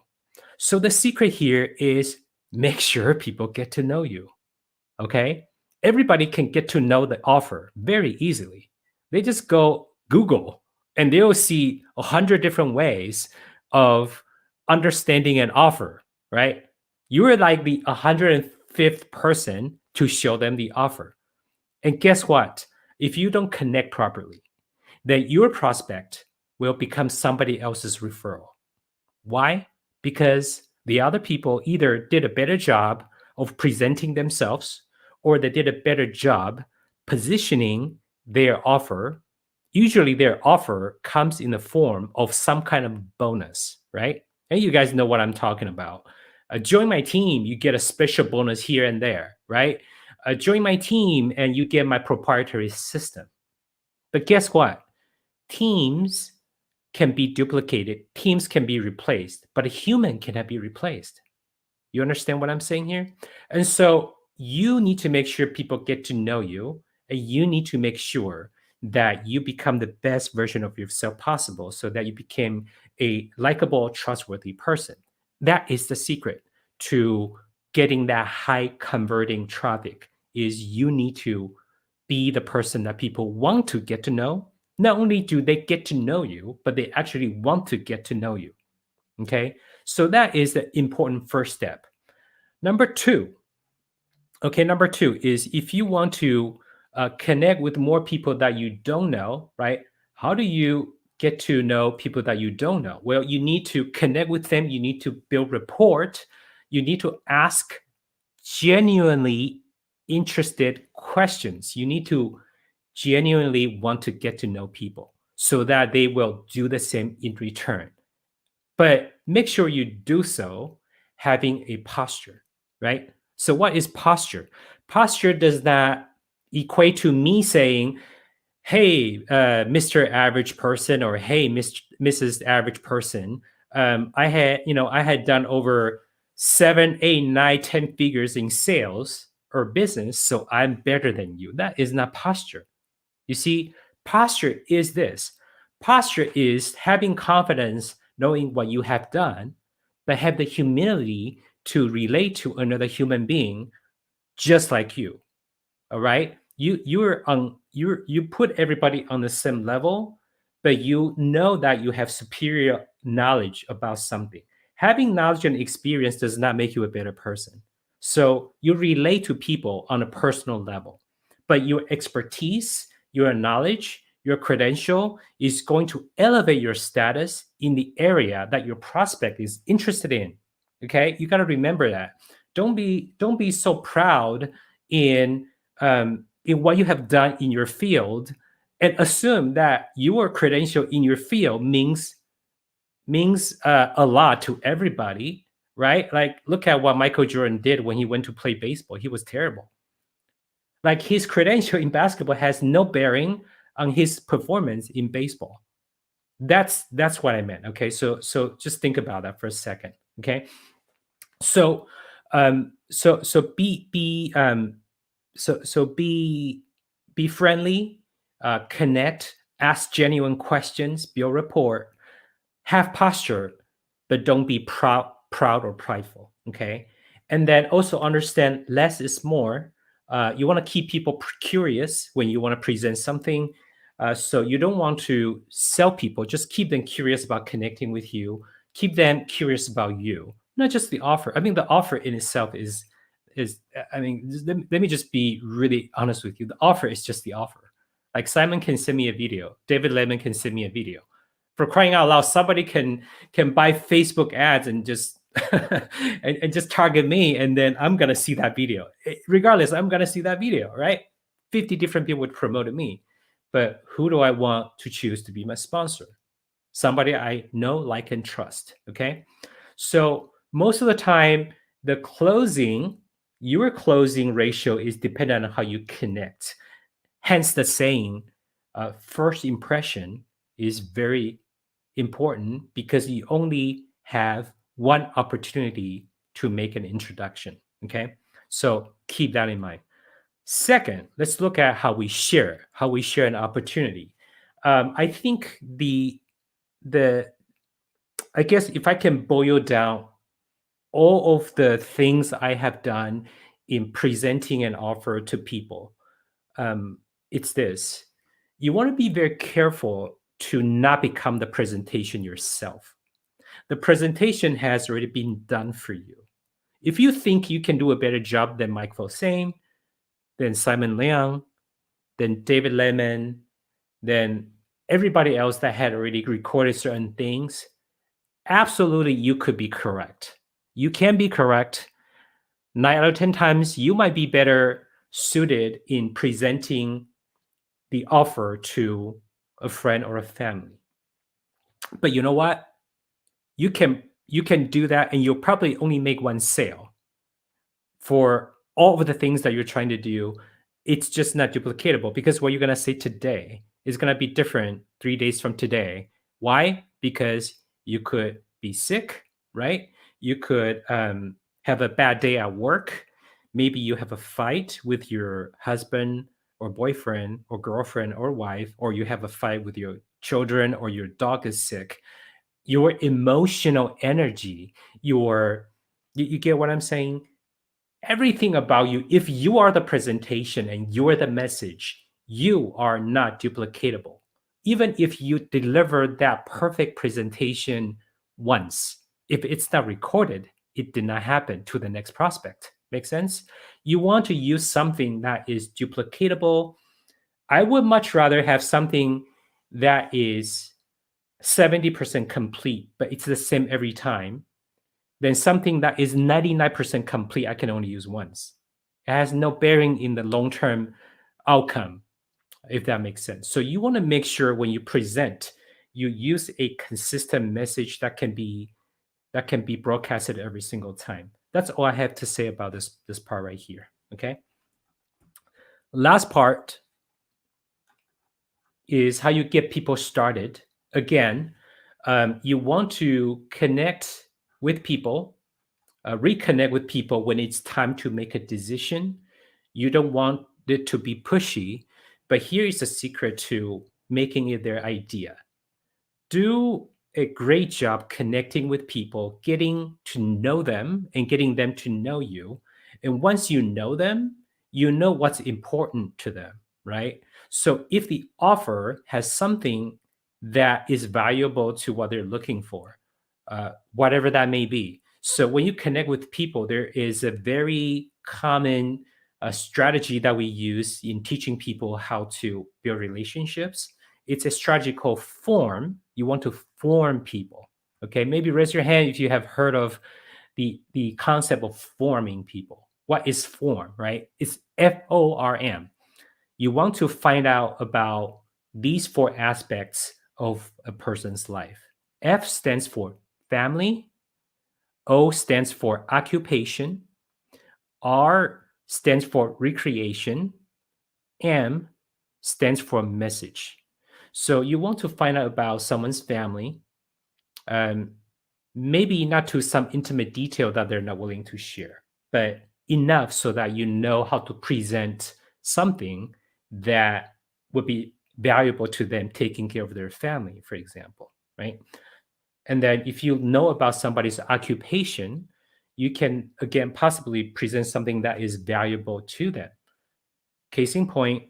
So the secret here is make sure people get to know you. Okay. Everybody can get to know the offer very easily. They just go Google and they'll see 100 different ways of understanding an offer, right? You are like the 105th person to show them the offer. And guess what? If you don't connect properly, then your prospect will become somebody else's referral. Why? Because the other people either did a better job of presenting themselves or they did a better job positioning their offer. Usually, their offer comes in the form of some kind of bonus, right? And you guys know what I'm talking about. Join my team, you get a special bonus here and there, right? Join my team and you get my proprietary system. But guess what? Teams can be duplicated, teams can be replaced, but a human cannot be replaced. You understand what I'm saying here? And so you need to make sure people get to know you, and you need to make sure that you become the best version of yourself possible so that you become a likable, trustworthy person. That is the secret to getting that high converting traffic is you need to be the person that people want to get to know. Not only do they get to know you, but they actually want to get to know you. Okay. So that is the important first step. Number two, number two is if you want to connect with more people that you don't know, right? How do you get to know people that you don't know? Well, you need to connect with them. You need to build rapport. You need to ask genuinely interested questions. You need to genuinely want to get to know people so that they will do the same in return. But make sure you do so having a posture, right? So, what is posture? Posture does not equate to me saying, hey, Mr. Average Person, or hey, Mrs. Average Person, I had done over 7, 8, 9, 10 figures in sales or business, so I'm better than you. That is not posture. You see, posture is this. Posture is having confidence, knowing what you have done, but have the humility to relate to another human being just like you. All right, you put everybody on the same level, but you know that you have superior knowledge about something. Having knowledge and experience does not make you a better person. So you relate to people on a personal level, but your expertise, your knowledge, your credential is going to elevate your status in the area that your prospect is interested in. Okay, you got to remember that. Don't be so proud in what you have done in your field, and assume that your credential in your field means a lot to everybody, right? Like, look at what Michael Jordan did when he went to play baseball. He was terrible. Like, his credential in basketball has no bearing on his performance in baseball. That's what I meant. Okay, so just think about that for a second. Okay, so so be friendly, connect, ask genuine questions, build rapport, have posture, but don't be proud or prideful. Okay, and then also understand less is more. You want to keep people curious when you want to present something. So you don't want to sell people; just keep them curious about connecting with you. Keep them curious about you, not just the offer. I mean, the offer in itself is. I mean, let me just be really honest with you. The offer is just the offer. Like, Simon can send me a video, David Lemon can send me a video. For crying out loud, somebody can buy Facebook ads and just and just target me, and then I'm gonna see that video. Regardless, I'm gonna see that video, right? 50 different people would promote me. But who do I want to choose to be my sponsor? Somebody I know, like, and trust. Okay. So most of the time, the closing, your closing ratio is dependent on how you connect. Hence the saying, first impression is very important because you only have one opportunity to make an introduction. Okay. So keep that in mind. Second, let's look at how we share an opportunity. I think the I guess if I can boil down all of the things I have done in presenting an offer to people, it's this. You want to be very careful to not become the presentation yourself. The presentation has already been done for you. If you think you can do a better job than Mike Fosame, than Simon Leung, than David Lemon, than everybody else that had already recorded certain things, absolutely you could be correct. You can be correct. 9 out of 10 times, you might be better suited in presenting the offer to a friend or a family. But you know what? You can do that, and you'll probably only make one sale for all of the things that you're trying to do. It's just not duplicatable, because what you're going to say today is going to be different 3 days from today. Why? Because you could be sick, right? You could have a bad day at work. Maybe you have a fight with your husband or boyfriend or girlfriend or wife, or you have a fight with your children, or your dog is sick. Your emotional energy, you get what I'm saying? Everything about you, if you are the presentation and you're the message, you are not duplicatable. Even if you deliver that perfect presentation once, if it's not recorded, it did not happen to the next prospect. Make sense? You want to use something that is duplicatable. I would much rather have something that is 70% complete, but it's the same every time, than something that is 99% complete, I can only use once. It has no bearing in the long term outcome, if that makes sense. So you want to make sure when you present, you use a consistent message that can be broadcasted every single time. That's all I have to say about this part right here. Okay. Last part is how you get people started. Again, you want to connect with people, reconnect with people when it's time to make a decision. You don't want it to be pushy, but here is the secret to making it their idea. Do a great job connecting with people, getting to know them and getting them to know you. And once you know them, you know what's important to them, right? So if the offer has something that is valuable to what they're looking for, whatever that may be. So when you connect with people, there is a very common strategy that we use in teaching people how to build relationships. It's a strategy called form. You want to form people. Okay, maybe raise your hand if you have heard of the concept of forming people. What is form, right? It's FORM. You want to find out about these four aspects of a person's life. F stands for family, O stands for occupation, R stands for recreation, M stands for message. So you want to find out about someone's family, um, maybe not to some intimate detail that they're not willing to share, but enough so that you know how to present something that would be valuable to them taking care of their family, for example, right? And then if you know about somebody's occupation, you can again possibly present something that is valuable to them. Case in point,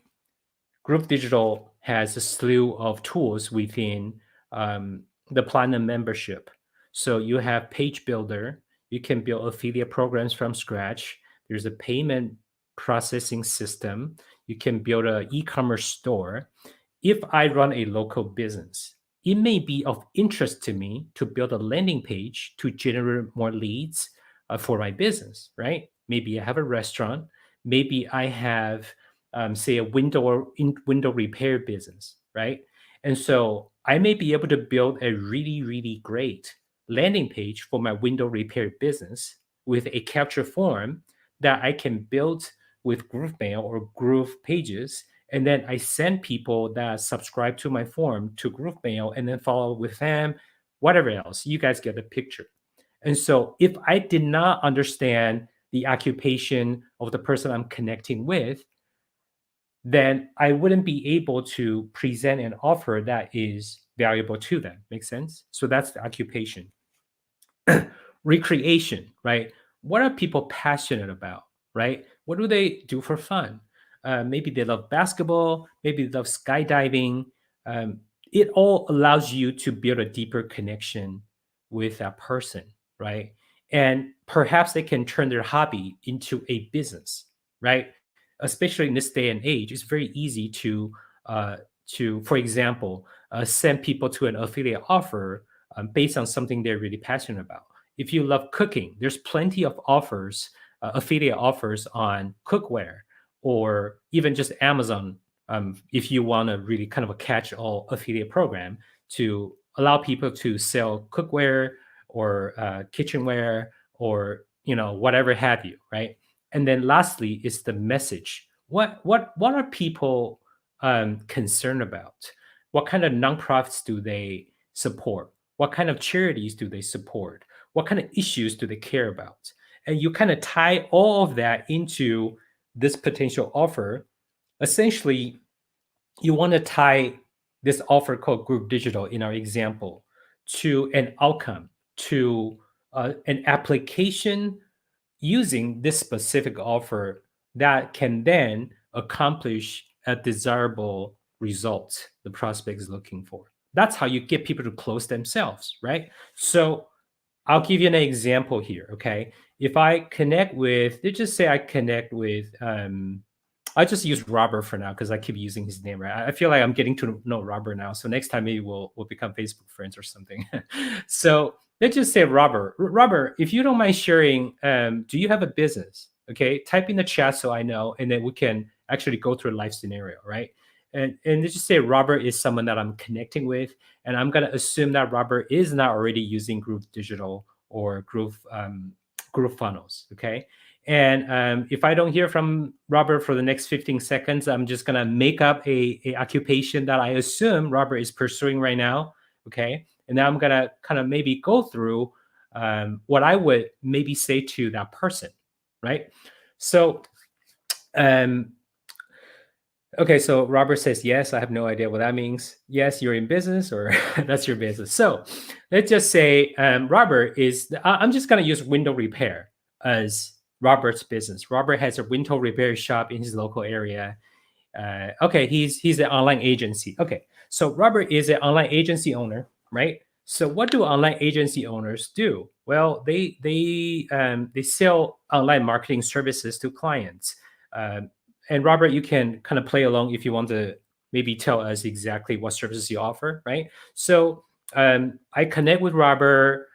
Group Digital has a slew of tools within the Platinum membership. So you have Page Builder. You can build affiliate programs from scratch. There's a payment processing system. You can build an e-commerce store. If I run a local business, it may be of interest to me to build a landing page to generate more leads for my business, right? Maybe I have a restaurant. Maybe I have say a window repair business, right? And so I may be able to build a really really great landing page for my window repair business with a capture form that I can build with Groove Mail or Groove Pages, and then I send people that subscribe to my form to Groove Mail and then follow with them, whatever else. You guys get the picture. And so if I did not understand the occupation of the person I'm connecting with, then I wouldn't be able to present an offer that is valuable to them. Make sense? So that's the occupation. Recreation, right? What are people passionate about, right? What do they do for fun? Maybe they love basketball, maybe they love skydiving. Um, it all allows you to build a deeper connection with that person, right? And perhaps they can turn their hobby into a business, right? Especially in this day and age, it's very easy uh, for example, send people to an affiliate offer based on something they're really passionate about. If you love cooking, there's plenty of offers, affiliate offers on cookware or even just Amazon. If you want to really kind of a catch-all affiliate program to allow people to sell cookware or kitchenware or whatever have you, right? And then lastly is the message. What are people concerned about? What kind of nonprofits do they support? What kind of charities do they support? What kind of issues do they care about? And you kind of tie all of that into this potential offer. Essentially, you want to tie this offer called Group Digital in our example to an outcome, to an application using this specific offer that can then accomplish a desirable result the prospect is looking for. That's how you get people to close themselves, right? So I'll give you an example here, okay? If I connect with, let's just say I connect with, I just use Robert for now because I keep using his name, right? I feel like I'm getting to know Robert now. So next time maybe we'll become Facebook friends or something. So let's just say Robert. Robert, if you don't mind sharing, do you have a business? Okay, type in the chat so I know, and then we can actually go through a live scenario, right? And let's just say Robert is someone that I'm connecting with, and I'm gonna assume that Robert is not already using Groove Digital or Groove Funnels, okay? And if I don't hear from Robert for the next 15 seconds, I'm just gonna make up a occupation that I assume Robert is pursuing right now, okay? And now I'm gonna kind of maybe go through what I would maybe say to that person, right? So, um, okay, so Robert says, yes, I have no idea what that means. Yes, you're in business, or that's your business. So let's just say Robert is, I'm just going to use window repair as Robert's business. Robert has a window repair shop in his local area. Okay, he's an online agency. Okay, so Robert is an online agency owner, right? So what do online agency owners do? Well, they sell online marketing services to clients. Um, and Robert, you can kind of play along if you want to maybe tell us exactly what services you offer, right? So I connect with Robert.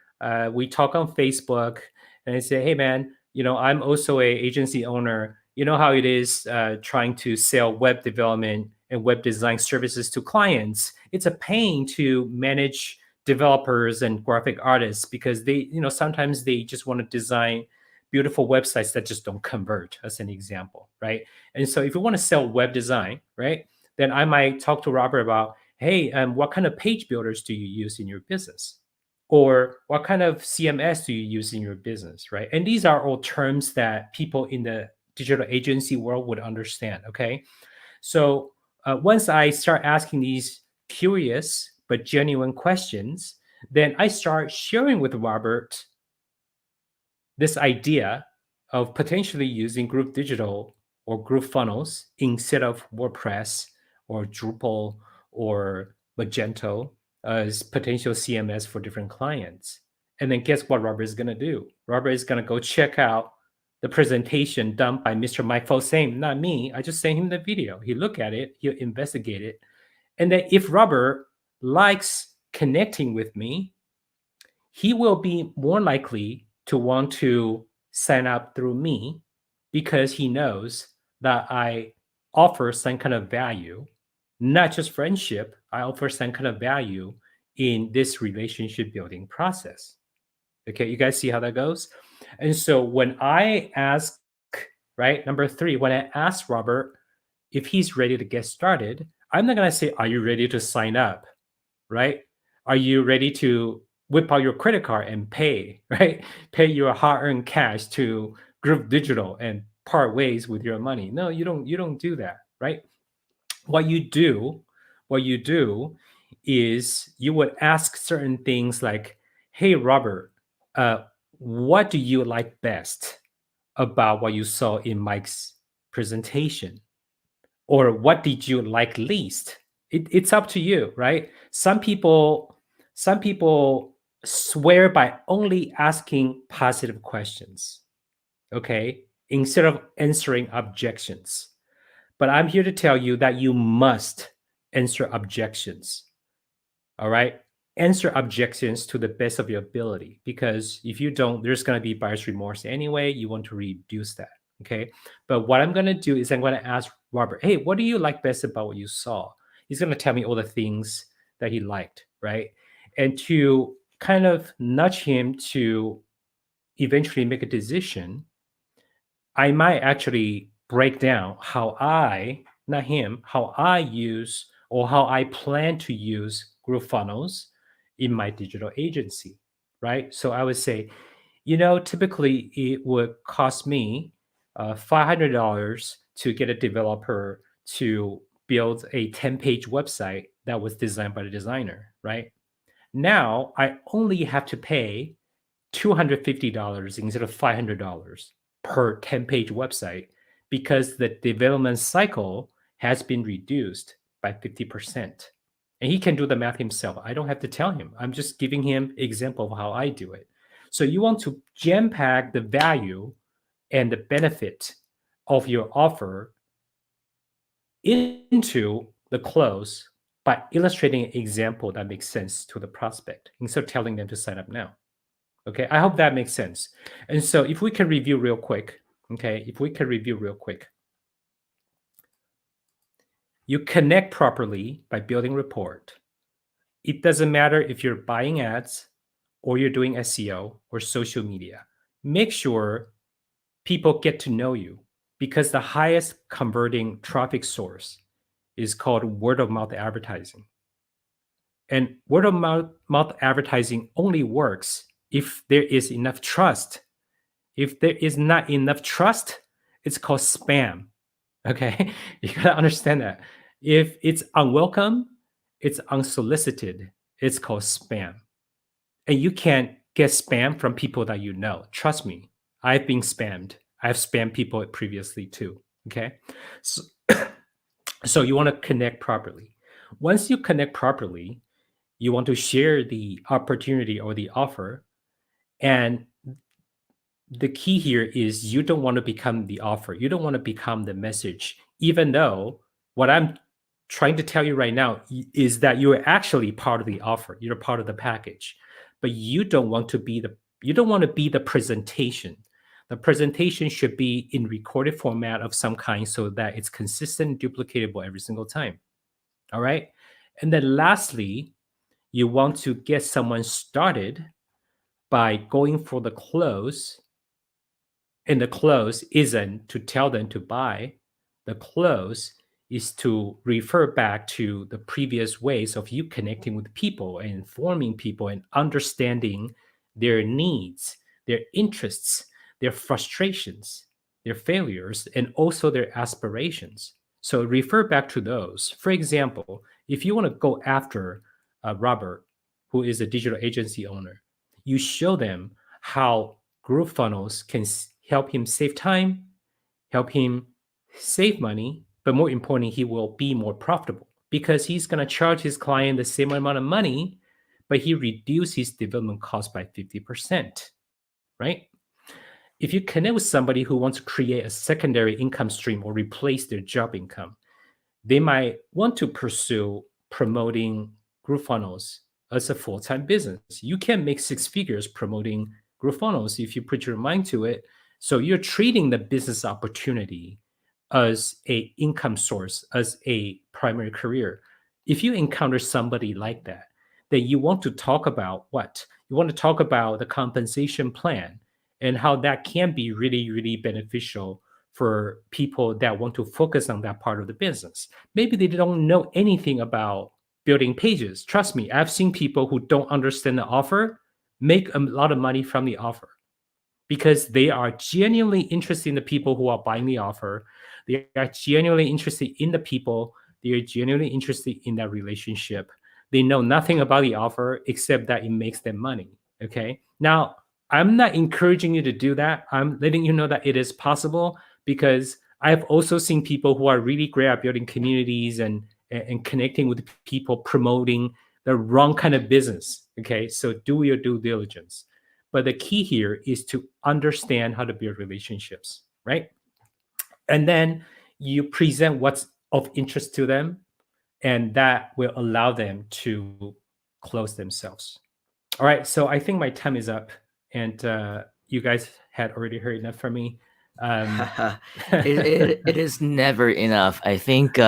We talk on Facebook, and I say, hey man, I'm also a agency owner. You know how it is trying to sell web development and web design services to clients. It's a pain to manage developers and graphic artists because sometimes they just want to design beautiful websites that just don't convert, as an example, right? And so if you want to sell web design, right, then I might talk to Robert about, hey, what kind of page builders do you use in your business? Or what kind of CMS do you use in your business, right? And these are all terms that people in the digital agency world would understand, okay? So once I start asking these curious but genuine questions, then I start sharing with Robert this idea of potentially using Groove Digital or Groove Funnels instead of WordPress or Drupal or Magento as potential CMS for different clients. And then guess what Robert is going to do? Robert is going to go check out the presentation done by Mr. Mike Fosame, not me. I just sent him the video. He look at it, he'll investigate it. And then if Robert likes connecting with me, he will be more likely to want to sign up through me because he knows that I offer some kind of value, not just friendship. I offer some kind of value in this relationship building process. Okay, you guys see how that goes? And so when I ask, right, number 3, when I ask Robert if he's ready to get started, I'm not going to say, are you ready to sign up? Right? Are you ready to whip out your credit card and pay, right? Pay your hard-earned cash to Group Digital and part ways with your money. No, you don't do that, right? What you do, what you do is you would ask certain things like, hey Robert, uh, what do you like best about what you saw in Mike's presentation? Or what did you like least? It's up to you, right? Some people swear by only asking positive questions, okay, instead of answering objections. But I'm here to tell you that you must answer objections. All right. Answer objections to the best of your ability, because if you don't, there's going to be buyer's remorse anyway. You want to reduce that. Okay. But what I'm going to do is I'm going to ask Robert, hey, what do you like best about what you saw? He's going to tell me all the things that he liked. Right. And to kind of nudge him to eventually make a decision, I might actually break down how I, not him, how I use or how I plan to use Groove Funnels in my digital agency, right? So I would say, typically it would cost me $500 to get a developer to build a 10-page website that was designed by the designer, right? Now I only have to pay $250 instead of $500 per 10-page website because the development cycle has been reduced by 50%. And he can do the math himself. I don't have to tell him. I'm just giving him example of how I do it. So you want to jam pack the value and the benefit of your offer into the close by illustrating an example that makes sense to the prospect instead of telling them to sign up now. Okay, I hope that makes sense. And so if we can review real quick, Okay, if we can review real quick. You connect properly by building rapport. It doesn't matter if you're buying ads or you're doing SEO or social media. Make sure people get to know you, because the highest converting traffic source is called word of mouth advertising. And word of mouth advertising only works if there is enough trust. If there is not enough trust, it's called spam. Okay. You got to understand that. If it's unwelcome, it's unsolicited, it's called spam. And you can't get spam from people that you know. Trust me, I've been spammed. I've spammed people previously too. Okay. So, so you want to connect properly. Once you connect properly, you want to share the opportunity or the offer. And the key here is you don't want to become the offer. You don't want to become the message, even though what I'm trying to tell you right now is that you're actually part of the offer. You're part of the package, but you don't want to be the presentation. The presentation should be in recorded format of some kind so that it's consistent, duplicatable every single time. All right. And then lastly, you want to get someone started by going for the close. And the close isn't to tell them to buy. The close is to refer back to the previous ways of you connecting with people and informing people and understanding their needs, their interests, their frustrations, their failures, and also their aspirations. So refer back to those. For example, if you want to go after Robert, who is a digital agency owner, you show them how Groove Funnels can help him save time, help him save money, but more importantly, he will be more profitable because he's going to charge his client the same amount of money, but he reduces his development cost by 50%, right? If you connect with somebody who wants to create a secondary income stream or replace their job income, they might want to pursue promoting Groove Funnels as a full-time business. You can make six figures promoting Groove Funnels if you put your mind to it. So you're treating the business opportunity as a income source, as a primary career. If you encounter somebody like that, then you want to talk about what? You want to talk about the compensation plan and how that can be really, really beneficial for people that want to focus on that part of the business. Maybe they don't know anything about building pages. Trust me, I've seen people who don't understand the offer make a lot of money from the offer because they are genuinely interested in the people who are buying the offer. They are genuinely interested in the people. They are genuinely interested in that relationship. They know nothing about the offer except that it makes them money. Okay. Now, I'm not encouraging you to do that. I'm letting you know that it is possible because I've also seen people who are really great at building communities and connecting with people, promoting the wrong kind of business. Okay. So do your due diligence. But the key here is to understand how to build relationships, right? And then you present what's of interest to them, and that will allow them to close themselves. All right. So I think my time is up, and you guys had already heard enough from me. Um, It is never enough. I think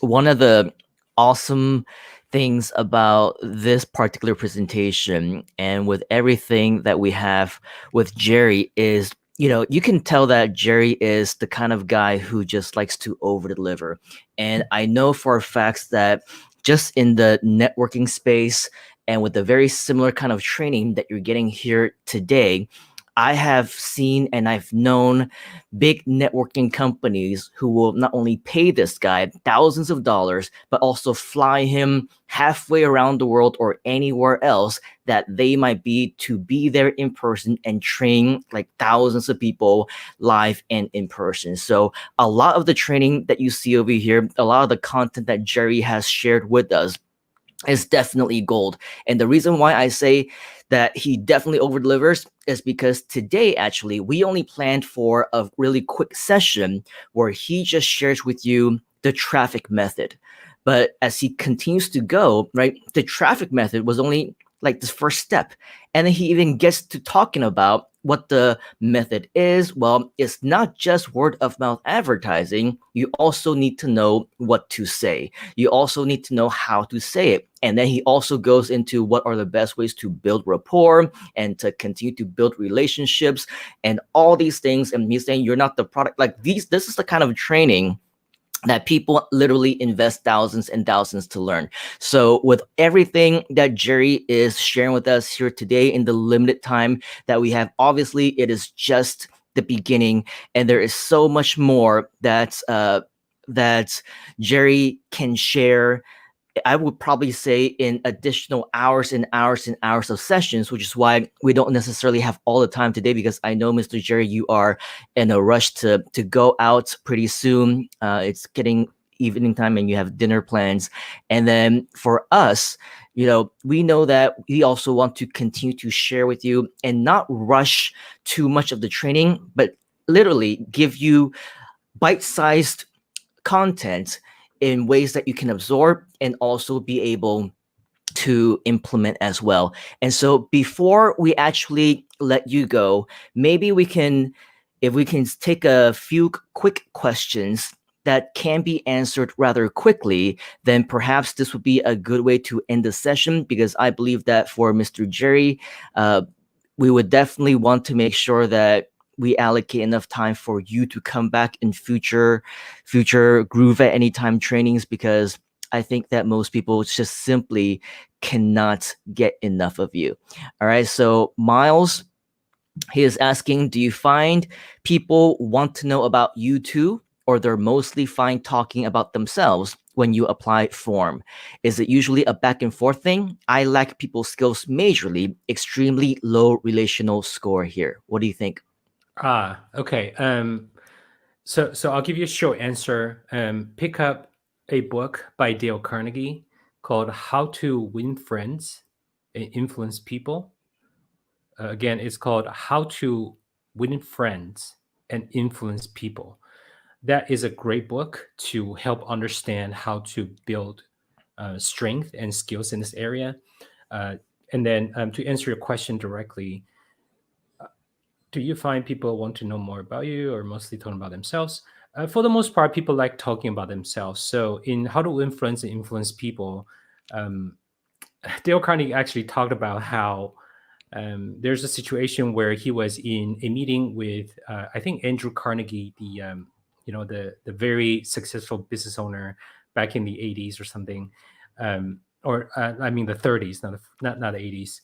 one of the awesome things about this particular presentation and with everything that we have with Jerry is, you know, you can tell that Jerry is the kind of guy who just likes to over deliver. And I know for a fact that just in the networking space and with the very similar kind of training that you're getting here today, I have seen and I've known big networking companies who will not only pay this guy thousands of dollars, but also fly him halfway around the world or anywhere else that they might be to be there in person and train like thousands of people live and in person. So a lot of the training that you see over here, a lot of the content that Jerry has shared with us is definitely gold. And the reason why I say that he definitely over delivers is because today, actually, we only planned for a really quick session where he just shares with you the traffic method. But as he continues to go, right, the traffic method was only like this first step. And then he even gets to talking about what the method is. Well, it's not just word of mouth advertising. You also need to know what to say. You also need to know how to say it. And then he also goes into what are the best ways to build rapport and to continue to build relationships and all these things. And he's saying you're not the product. Like this is the kind of training that people literally invest thousands and thousands to learn. So with everything that Jerry is sharing with us here today in the limited time that we have, obviously it is just the beginning, and there is so much more that Jerry can share. I would probably say in additional hours and hours and hours of sessions, which is why we don't necessarily have all the time today, because I know, Mr. Jerry, you are in a rush to go out pretty soon. It's getting evening time and you have dinner plans. And then for us, we know that we also want to continue to share with you and not rush too much of the training, but literally give you bite-sized content in ways that you can absorb and also be able to implement as well. And so before we actually let you go, maybe if we can take a few quick questions that can be answered rather quickly, then perhaps this would be a good way to end the session, because I believe that for Mr. Jerry, we would definitely want to make sure that we allocate enough time for you to come back in future Groove at Anytime trainings, because I think that most people just simply cannot get enough of you. All right, so Miles, he is asking, do you find people want to know about you too, or they're mostly fine talking about themselves when you apply form? Is it usually a back and forth thing? I lack people skills majorly, extremely low relational score here. What do you think? Okay. So I'll give you a short answer. Pick up a book by Dale Carnegie called "How to Win Friends and Influence People." Again, it's called "How to Win Friends and Influence People." That is a great book to help understand how to build strength and skills in this area. Uh, and then to answer your question directly, do you find people want to know more about you or mostly talking about themselves? For the most part, people like talking about themselves. So in How to Influence and Influence People, um, Dale Carnegie actually talked about how there's a situation where he was in a meeting with, I think, Andrew Carnegie, the very successful business owner back in the 80s or something, or I mean the 30s, not the 80s.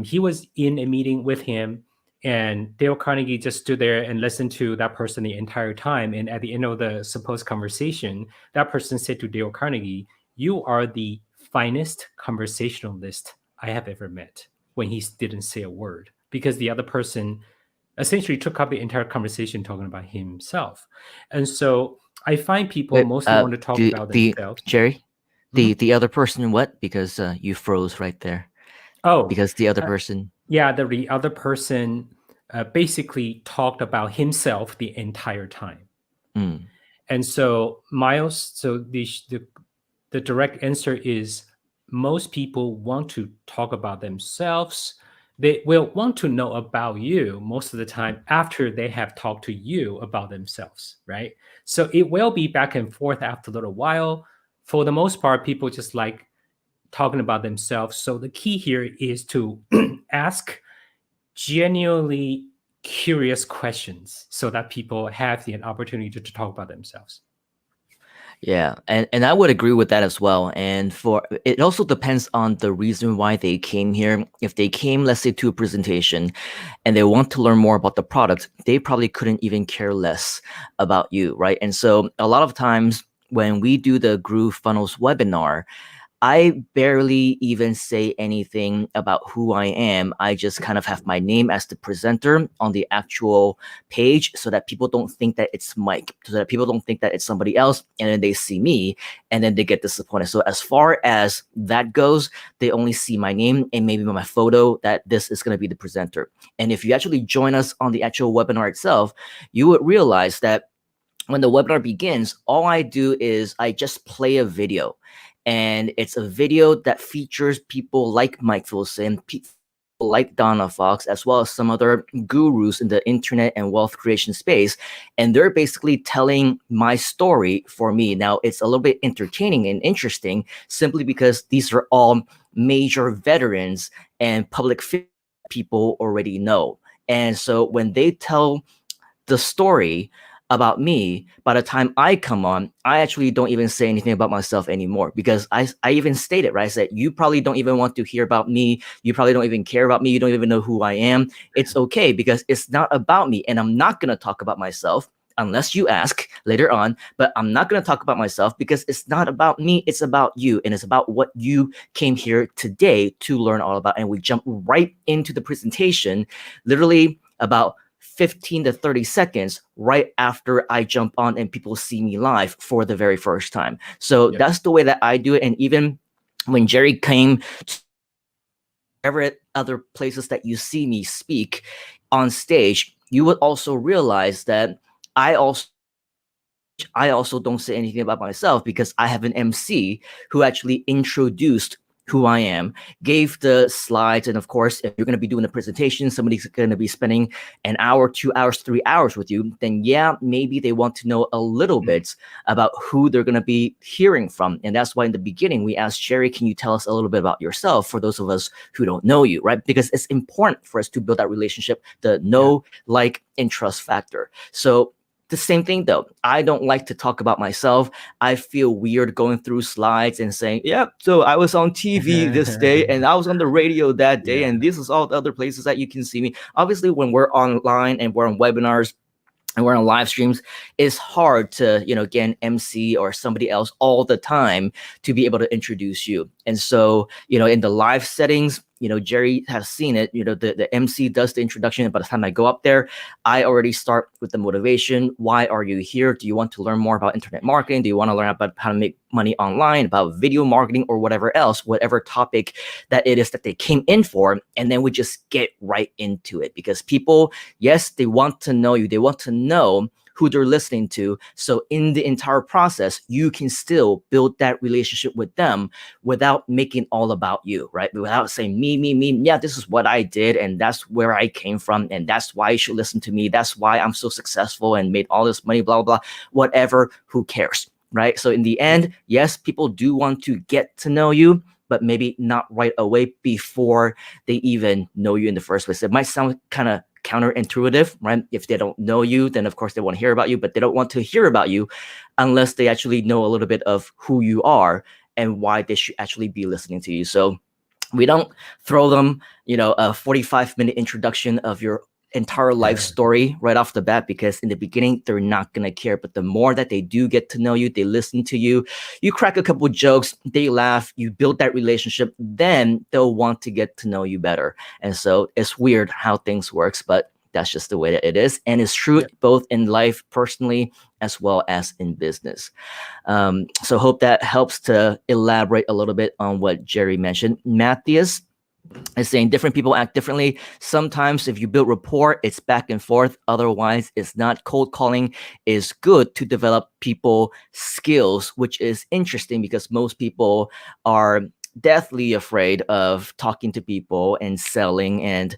He was in a meeting with him, and Dale Carnegie just stood there and listened to that person the entire time. And at the end of the supposed conversation, that person said to Dale Carnegie, "You are the finest conversationalist I have ever met," when he didn't say a word, because the other person essentially took up the entire conversation talking about himself. And so I find people Wait, mostly want to talk about the themselves. Jerry, Mhm. the other person, what? Because you froze right there. Oh, Because the other uh, person. yeah, the other person basically talked about himself the entire time. Mm. And so Miles, so the direct answer is most people want to talk about themselves. They will want to know about you most of the time after they have talked to you about themselves, right? So it will be back and forth after a little while. For the most part, people just like talking about themselves. So the key here is to ask genuinely curious questions so that people have the opportunity to talk about themselves. Yeah, and I would agree with that as well. And for it also depends on the reason why they came here. If they came, let's say, to a presentation and they want to learn more about the product, they probably couldn't even care less about you, right? And so a lot of times when we do the Groove Funnels webinar, I barely even say anything about who I am. I just kind of have my name as the presenter on the actual page so that people don't think that it's Mike, so that people don't think that it's somebody else. And then they see me and then they get disappointed. So, as far as that goes, they only see my name and maybe my photo that this is going to be the presenter. And if you actually join us on the actual webinar itself, you would realize that when the webinar begins, all I do is I just play a video. And it's a video that features people like Mike Wilson, people like Donna Fox, as well as some other gurus in the internet and wealth creation space. And they're basically telling my story for me. Now, it's a little bit entertaining and interesting simply because these are all major veterans and public figures people already know. And so when they tell the story about me, by the time I come on, I actually don't even say anything about myself anymore because I even stated, right? I said, you probably don't even want to hear about me. You probably don't even care about me. You don't even know who I am. It's okay because it's not about me. And I'm not going to talk about myself unless you ask later on, but I'm not going to talk about myself because it's not about me. It's about you. And it's about what you came here today to learn all about. And we jump right into the presentation, literally about 15 to 30 seconds right after I jump on and people see me live for the very first time. So that's the way that I do it. And even when Jerry came to every other places that you see me speak on stage, you would also realize that I also I also don't say anything about myself because I have an MC who actually introduced who I am, gave the slides, and of course, if you're going to be doing a presentation, somebody's going to be spending an hour, 2 hours, 3 hours with you, then yeah, maybe they want to know a little bit about who they're going to be hearing from. And that's why in the beginning, we asked Jerry, can you tell us a little bit about yourself for those of us who don't know you, right? Because it's important for us to build that relationship, the know, like, and trust factor. So the same thing though. I don't like to talk about myself. I feel weird going through slides and saying, yeah, so I was on TV this day and I was on the radio that day and this is all the other places that you can see me. Obviously, when we're online and we're on webinars and we're on live streams, it's hard to, get an MC or somebody else all the time to be able to introduce you. And so, in the live settings, Jerry has seen it, the MC does the introduction. And by the time I go up there, I already start with the motivation. Why are you here? Do you want to learn more about internet marketing? Do you want to learn about how to make money online, about video marketing or whatever else, whatever topic that it is that they came in for? And then we just get right into it because people, yes, they want to know you. They want to know who they're listening to. So in the entire process, you can still build that relationship with them without making all about you, right? Without saying me, me, me. Yeah, this is what I did. And that's where I came from. And that's why you should listen to me. That's why I'm so successful and made all this money, blah, blah, blah, whatever, who cares, right? So in the end, yes, people do want to get to know you, but maybe not right away before they even know you in the first place. It might sound kind of counterintuitive, right? If they don't know you, then of course they want to hear about you, but they don't want to hear about you unless they actually know a little bit of who you are and why they should actually be listening to you. So we don't throw them, a 45-minute introduction of your entire life story right off the bat, because in the beginning they're not going to care. But the more that they do get to know you, they listen to you, you crack a couple of jokes, they laugh, you build that relationship, then they'll want to get to know you better. And so it's weird how things works, but that's just the way that it is. And it's true both in life personally as well as in business. So hope that helps to elaborate a little bit on what Jerry mentioned. Matthias is saying different people act differently. Sometimes if you build rapport, it's back and forth. Otherwise, it's not. Cold calling is good to develop people skills, which is interesting because most people are deathly afraid of talking to people and selling, and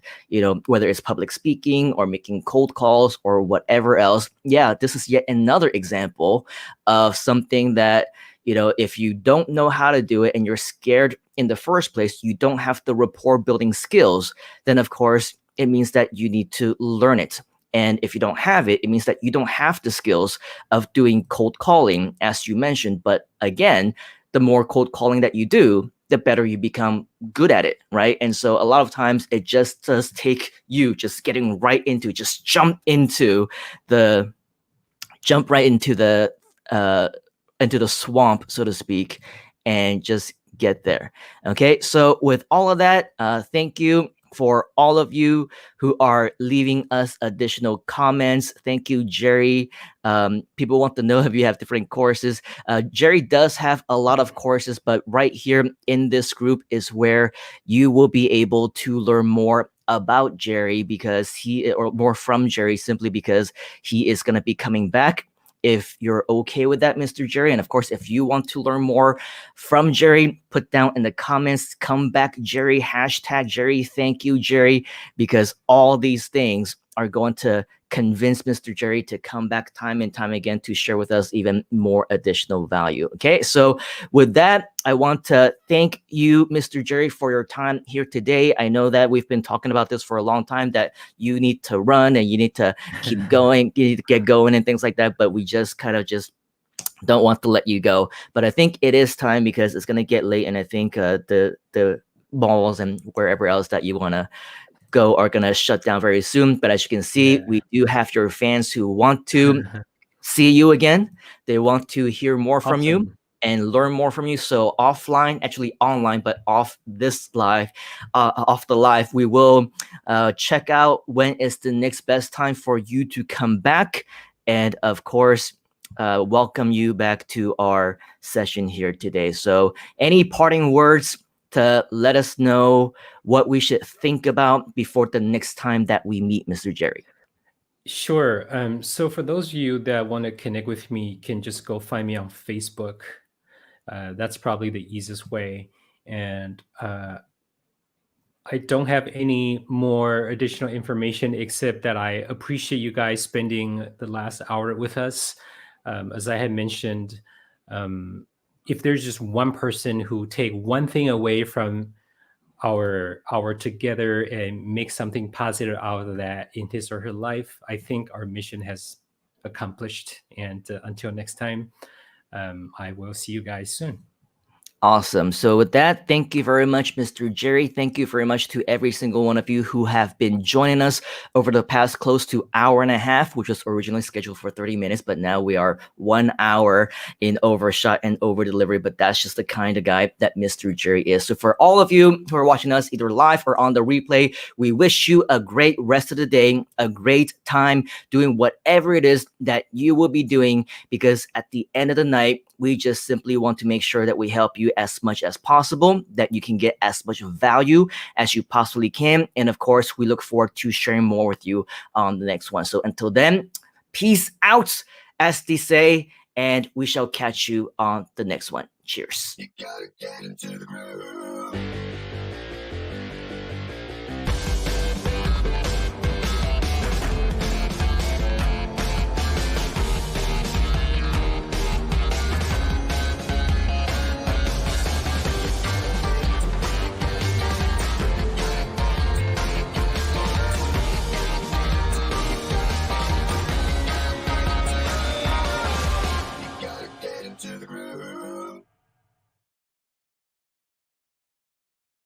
whether it's public speaking or making cold calls or whatever else. Yeah, this is yet another example of something that if you don't know how to do it and you're scared in the first place, you don't have the rapport building skills, then of course it means that you need to learn it. And if you don't have it, it means that you don't have the skills of doing cold calling, as you mentioned. But again, the more cold calling that you do, the better you become good at it, right? And so a lot of times it just does take you just getting right into, just jump right into the swamp, so to speak, and just get there. Okay, so with all of that, thank you for all of you who are leaving us additional comments. Thank you, Jerry. People want to know if you have different courses. Jerry does have a lot of courses, but right here in this group is where you will be able to learn more about Jerry, or more from Jerry, simply because he is going to be coming back if you're okay with that, Mr. Jerry. And of course, if you want to learn more from Jerry, put down in the comments, come back, Jerry, hashtag Jerry, thank you, Jerry, because all these things are going to convince Mr. Jerry to come back time and time again to share with us even more additional value. Okay, so with that, I want to thank you, Mr. Jerry, for your time here today. I know that we've been talking about this for a long time, that you need to run and you need to keep going, you need to get going and things like that, but we just kind of just don't want to let you go. But I think it is time because it's going to get late, and I think the malls and wherever else that you want to go are going to shut down very soon. But as you can see, we do have your fans who want to see you again. They want to hear more from you Awesome. and learn more from you. So offline, actually online, but off this live, off the live, we will check out when is the next best time for you to come back. And of course, welcome you back to our session here today. So any parting words to let us know what we should think about before the next time that we meet, Mr. Jerry? Sure. So for those of you that want to connect with me, you can just go find me on Facebook. That's probably the easiest way. And I don't have any more additional information except that I appreciate you guys spending the last hour with us. As I had mentioned, if there's just one person who take one thing away from our together and make something positive out of that in his or her life, I think our mission has accomplished. And until next time, I will see you guys soon. Awesome. So with that, thank you very much, Mr. Jerry. Thank you very much to every single one of you who have been joining us over the past close to hour and a half, which was originally scheduled for 30 minutes, but now we are 1 hour in overshot and over delivery. But that's just the kind of guy that Mr. Jerry is. So for all of you who are watching us either live or on the replay, we wish you a great rest of the day, a great time doing whatever it is that you will be doing, because at the end of the night, we just simply want to make sure that we help you as much as possible, that you can get as much value as you possibly can. And of course, we look forward to sharing more with you on the next one. So until then, peace out, as they say, and we shall catch you on the next one. Cheers. You gotta get into the groove.